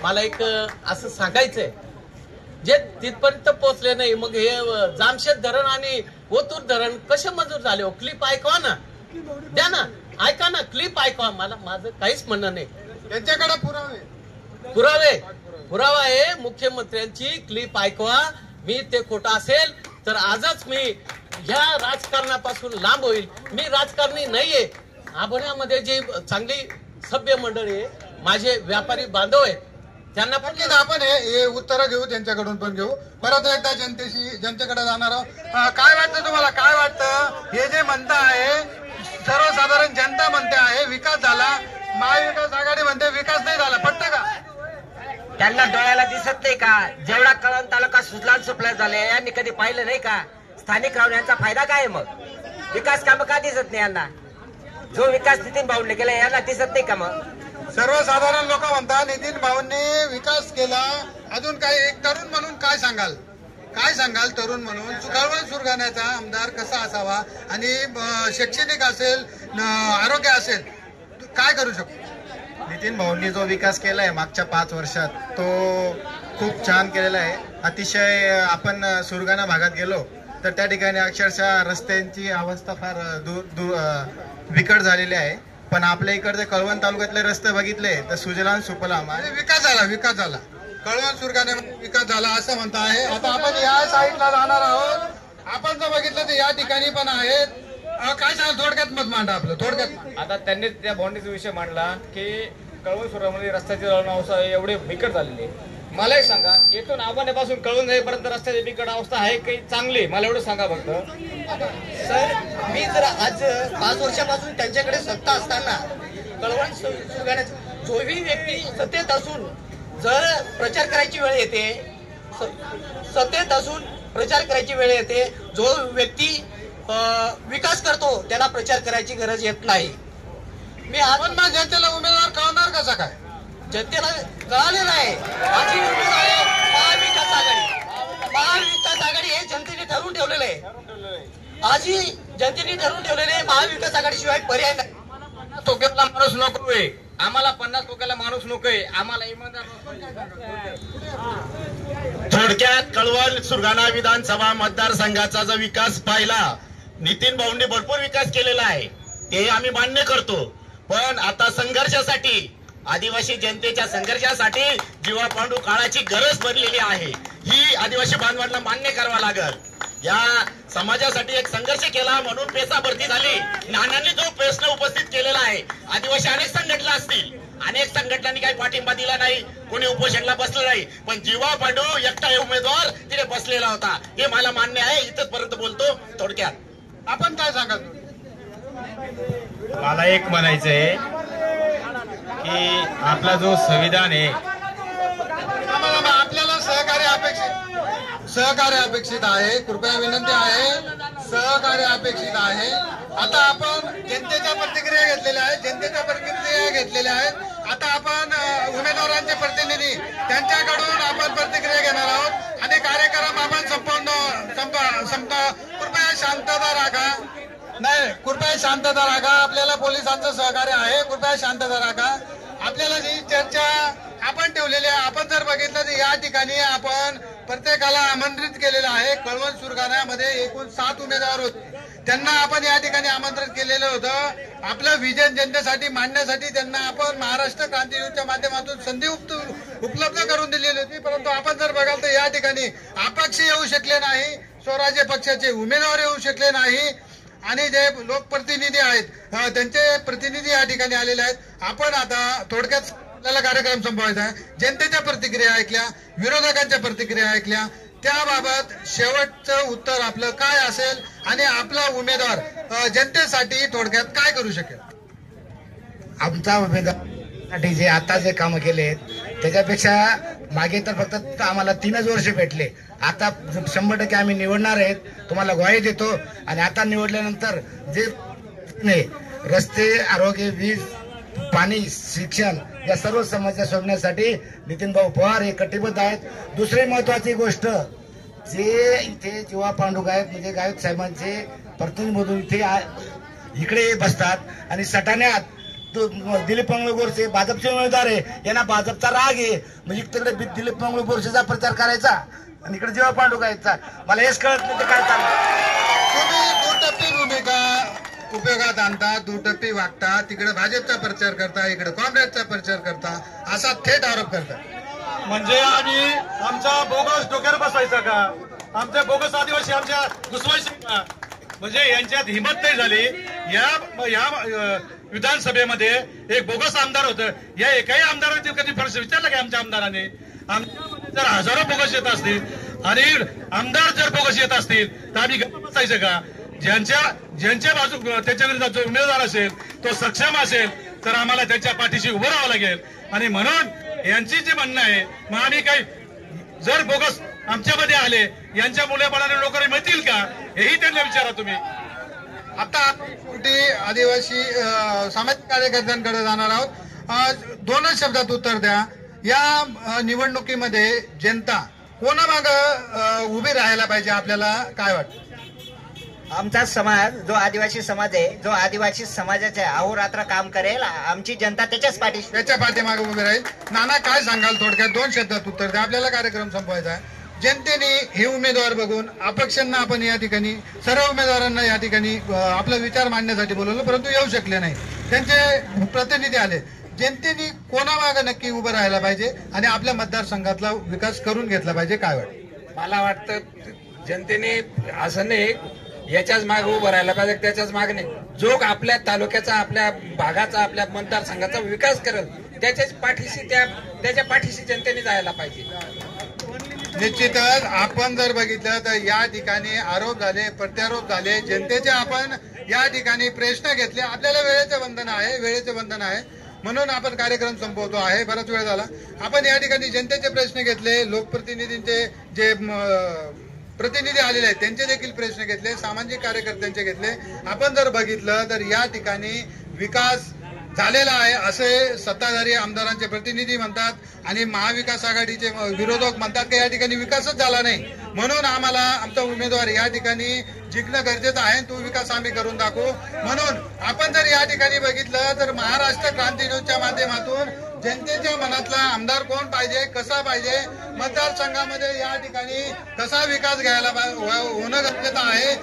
मला एक असं सांगायचंय, जे तिथपर्यंत पोहोचले नाही, मग हे जामशेद धरण आणि ओतूर धरण कसे मंजूर झाले? क्लिप ऐकवा ना, द्या ना, ऐका ना, क्लिप ऐकवा. माझं काहीच म्हणणं नाही. त्यांच्याकडे पुरावा आहे. मुख्यमंत्र्यांची क्लिप ऐकवा. मी ते खोटं असेल तर आजच मी ह्या राजकारणापासून लांब होईल. मी राजकारणी नाहीये. आभण्यामध्ये जी चांगली सभ्य मंडळी आहे, माझे व्यापारी बांधव आहेत, त्यांना पण आपण हे उत्तर घेऊ, त्यांच्याकडून पण घेऊ. परत एकदा जनतेकडे जाणार आहोत. काय वाटतं तुम्हाला? काय वाटतं? हे जे म्हणता आहे, सर्वसाधारण जनता म्हणते आहे विकास झाला, महाविकास आघाडी म्हणते विकास नाही झाला, पटतं का? त्यांना डोळ्याला दिसत नाही का? जेवढा कळवण तालुका सुजलाम सुफलाम झाले यांनी कधी पाहिलं नाही का? स्थानिक राहून यांचा फायदा काय मग? विकास कामं का दिसत नाही यांना? जो विकास नितीन भाऊंनी केला यांना दिसत नाही का? मग सर्वसाधारण लोक म्हणतात नितीन भाऊंनी विकास केला. अजून काही एक तरुण म्हणून काय सांगाल? तरुण म्हणून कळवण सुरगाण्याचा आमदार कसा असावा आणि शैक्षणिक असेल, आरोग्य असेल, काय करू शकतो? नितीन भाऊंनी जो विकास केलाय मागच्या 5 वर्षात तो खूप छान केलेला आहे. अतिशय आपण सुरगाणा भागात गेलो तर त्या ठिकाणी अक्षरशः रस्त्यांची अवस्था फार बिकट झालेली आहे. पण आपल्या इकडचे कळवण तालुक्यातले रस्ते बघितले तर सुजलाम सुफलाम विकास झाला. कळवण सुरगाण्यामध्ये विकास झाला असं म्हणता आहे. आता आपण या साईडला जाणार आहोत. आपण जर बघितलं तर या ठिकाणी पण आहेत. काय सांगाल? थोडक्यात मत मांडा आपलं, थोडक्यात. आता त्यांनी त्या बॉन्डीचा विषय मांडला की कळवण सुरगामध्ये रस्त्याची अवस्था एवढे बिकट झालेली. मला एक सांगा, येथून आव्हानापासून कळून जाईपर्यंत रस्त्याची बिकट अवस्था आहे काही चांगली, मला एवढं सांगा फक्त. सर, मी जर आज 5 वर्षापासून त्यांच्याकडे सत्ता असताना कळवण सुरगाण्यात जोही व्यक्ती सत्तेत असून जर प्रचार करायची वेळ येते, सत्तेत असून प्रचार करायची वेळ येते, जो व्यक्ती विकास करतो त्याला प्रचार करायची गरज येत नाही. मी आज जनतेला उमेदवार कळणार कसा काय? जनतेला कळालेलं आहे. माझी उमेदवार आहे महाविकास आघाडी. महाविकास आघाडी हे जनतेने ठरवून ठेवलेलं आहे. आजही जनतेने ठरवून ठेवलेले आहे, महाविकास आघाडीशिवाय पर्याय नाही. टोक्यातला माणूस नकोय आम्हाला, 50 टोक्याला माणूस नकोय आम्हाला, इमानदार. थोडक्यात कळवण सुरगाणा विधानसभा मतदारसंघाचा जो विकास पाहिला, नितीन भाऊंनी भरपूर विकास केलेला आहे, ते आम्ही मान्य करतो. पण आता संघर्षासाठी, आदिवासी जनतेच्या संघर्षासाठी जीवा पांडू काळाची गरज पडलेली आहे. ही आदिवासी बांधवांना मान्य करावा लागेल. या समाजासाठी एक संघर्ष केला म्हणून पेसा भरती झाली. नानांनी जो प्रश्न उपस्थित केलेला आहे, आदिवासी अनेक संघटना असतील, अनेक संघटनांनी काही पाठिंबा दिला नाही, कोणी उपोषणला बसलं नाही, पण जीवा पांडू एकटा उमेदवार तिथे बसलेला होता. हे मला मान्य आहे. इथपर्यंत बोलतो. थोडक्यात आपण काय सांगाल? मला एक म्हणायचंय की आपला जो संविधान आहे, आपल्याला सहकार्य अपेक्षित आहे. कृपया विनंती आहे, सहकार्य अपेक्षित आहे. आता आपण जनतेच्या प्रतिक्रिया घेतलेल्या आहेत. आता आपण उमेदवारांचे प्रतिनिधी त्यांच्याकडून आपण प्रतिक्रिया घेणार आहोत आणि कार्यक्रम आपण कृपया शांतता राखा. कृपया शांतता राखा. आपल्याला पोलिसांचं सहकार्य आहे. कृपया शांतता राखा. आपल्याला जी चर्चा आपण ठेवलेली आहे, आपण जर बघितलं तर या ठिकाणी आपण प्रत्येकाला आमंत्रित केलेलं आहे. कळवण सुरगाण्यामध्ये एकूण 7 उमेदवार होते. त्यांना आपण या ठिकाणी आमंत्रित केलेलं होतं. आपलं विजन जनतेसाठी मांडण्यासाठी त्यांना आपण महाराष्ट्र क्रांती न्यूजच्या माध्यमातून संधी उपलब्ध करून दिलेली होती. परंतु आपण जर बघाल तर या ठिकाणी अपक्ष येऊ शकले नाही, स्वराज्य पक्षाचे उमेदवार येऊ शकले नाही आणि जे लोकप्रतिनिधी आहेत त्यांचे प्रतिनिधी या ठिकाणी आलेले आहेत. आपण आता थोडक्यात आपल्याला कार्यक्रम संपवायचा आहे. जनतेच्या प्रतिक्रिया ऐकल्या, विरोधकांच्या प्रतिक्रिया ऐकल्या, त्याबाबत शेवटचं उत्तर आपलं काय असेल आणि आपला उमेदवार जनतेसाठी थोडक्यात काय करू शकेल? आमचा उमेदवारासाठी जे आता जे कामं केले त्याच्यापेक्षा मागे तर फक्त आम्हाला 3च वर्ष भेटले. आता 100% आम्ही निवडणार आहेत, तुम्हाला ग्वाही देतो. आणि आता निवडल्यानंतर जे रस्ते, आरोग्य, वीज, पाणी, शिक्षण या सर्व समस्या सोडण्यासाठी नितीन भाऊ पवार हे कटिबद्ध आहेत. दुसरी महत्वाची गोष्ट, जे इथे जीवा पांडू गायक म्हणजे गायक साहेबांचे प्रतिनिधी म्हणून इकडे बसतात आणि सटाण्यात दिलीप मंगळ गोरसे भाजपचे उमेदवार आहे, यांना भाजपचा राग आहे. म्हणजे तिकडे दिलीप मंगळ गोरसेचा प्रचार करायचा आणि इकडे जीवा पांडू गायकचा. मला हेच कळत नाही काय चाललं. तुम्ही दुटप्पी भूमिका उपयोगात आणता, दुटप्पी वागता. तिकडे भाजपचा प्रचार करता, इकडे काँग्रेसचा प्रचार करता, असा थेट आरोप करता. म्हणजे आम्ही आमचा बोगस डोक्यावर बसवायचा का? आमचे बोगस आदिवासी आमच्या घुसवायचे का? म्हणजे यांच्यात हिंमत नाही झाली. या विधानसभेमध्ये एक बोगस आमदार होतं. या एकाही आमदारांची कधी प्रश्न विचारला का आमच्या आमदारांनी? आमच्यामध्ये जर हजारो बोगस येत असतील आणि आमदार जर बोगस येत असतील तर आम्ही गप्प बसायचं का? ज्यांच्या बाजू त्याच्या विरोधात जो उमेदवार असेल तो सक्षम असेल तर आम्हाला त्याच्या पाठीशी उभं राहावं लागेल. आणि म्हणून यांची जी म्हणणं आहे, मग आम्ही काही जर बोगस आमच्यामध्ये आले, यांच्या मुलाबाळाने नोकरी मिळतील का हेही त्यांना विचारा तुम्ही. आता कुठे आदिवासी सामाजिक कार्यकर्त्यांकडे जाणार आहोत. 2च शब्दात उत्तर द्या. या निवडणुकीमध्ये जनता कोणामागं उभी राहायला पाहिजे आपल्याला काय वाटतं? आमचा समाज जो आदिवासी समाज आहे, जो आदिवासी समाजाचे अहोरात्र काम करेल, आमची जनता त्याच्या पाठीमागे उभी राहील. नाना काय सांगाल? थोडक्यात 2 शब्दात उत्तर द्या. आपल्याला कार्यक्रम संपवायचा आहे. जनतेने हे उमेदवार बघून अपक्षांना आपण या ठिकाणी सर्व उमेदवारांना या ठिकाणी आपला विचार मांडण्यासाठी बोलवलं, परंतु येऊ शकले नाही. त्यांचे प्रतिनिधी आले. जनतेने कोणामागे नक्की उभं राहायला पाहिजे आणि आपल्या मतदारसंघातला विकास करून घेतला पाहिजे काय वाटतं? मला वाटतं जनतेने असं नाही याच्याच मागे उभं राहायला पाहिजे, त्याच्याच मागे नाही. जो आपल्या तालुक्याचा, आपल्या भागाचा, आपल्या मतदारसंघाचा विकास करेल त्याच्या पाठीशी जनतेने जायला पाहिजे. निश्चितच आपण जर बघितलं तर या ठिकाणी आरोप झाले, प्रत्यारोप झाले, जनतेचे आपण या ठिकाणी प्रश्न घेतले. आपल्याला वेळेचे बंधन आहे म्हणून आपण कार्यक्रम संपवतो आहे. बराच वेळ झाला. आपण या ठिकाणी जनतेचे प्रश्न घेतले, लोकप्रतिनिधींचे जे प्रतिनिधी आलेले आहेत त्यांचे देखील प्रश्न घेतले, सामाजिक कार्यकर्त्यांचे घेतले. आपण जर बघितलं तर या ठिकाणी विकास झालेला आहे असे सत्ताधारी आमदारांचे प्रतिनिधी म्हणतात आणि महाविकास आघाडीचे विरोधक म्हणतात की या ठिकाणी विकासच झाला नाही. म्हणून आम्हाला आमचा उमेदवार या ठिकाणी जिंकणं गरजेचं आहे. तो विकास आम्ही करून दाखवू. म्हणून आपण जर या ठिकाणी बघितलं तर महाराष्ट्र क्रांती न्यूजच्या माध्यमातून जनतेच्या मनातला आमदार कोण पाहिजे, कसा पाहिजे, मतदारसंघामध्ये या ठिकाणी कसा विकास घ्यायला होणं गरजेचं आहे,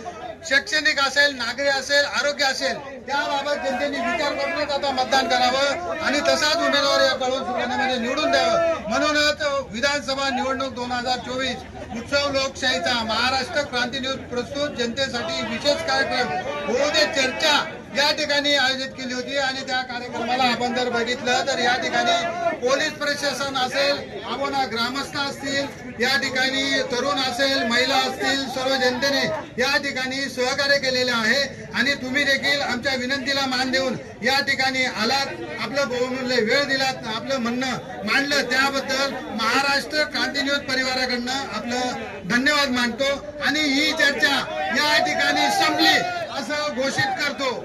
शैक्षणिक असेल, नागरी असेल, आरोग्य असेल, त्याबाबत जनतेने विचार करूनच आता मतदान करावं आणि तसाच उमेदवार या कळवण सुधारण्यामध्ये निवडून द्यावं. म्हणूनच विधानसभा निवडणूक 2024 उत्सव लोकशाहीचा महाराष्ट्र क्रांती न्यूज प्रस्तुत जनतेसाठी विशेष कार्यक्रम होऊ दे चर्चा या ठिकाणी आयोजित केली होती आणि त्या कार्यक्रमाला आपण जर बघितलं तर या ठिकाणी पोलीस प्रशासन असेल, आपण ग्रामस्थ असतील, या ठिकाणी तरुण असेल, महिला असतील, सर्व जनतेने या ठिकाणी सहकार्य केलेले आहे आणि तुम्ही देखील आमच्या विनंतीला मान देऊन या ठिकाणी आलात, आपलं बहुमूल्य वेळ दिलात, आपलं म्हणणं मांडलं, त्याबद्दल महाराष्ट्र क्रांती न्यूज परिवाराकडनं आपलं धन्यवाद मानतो आणि ही चर्चा या ठिकाणी संपली असं घोषित करतो.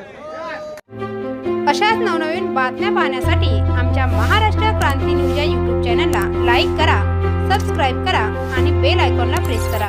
अशाच नवनवीन बातम्या पाहण्यासाठी आमच्या महाराष्ट्र क्रांती न्यूज या YouTube चॅनलला लाईक करा, सबस्क्राईब करा आणि बेल आयकॉनला प्रेस करा.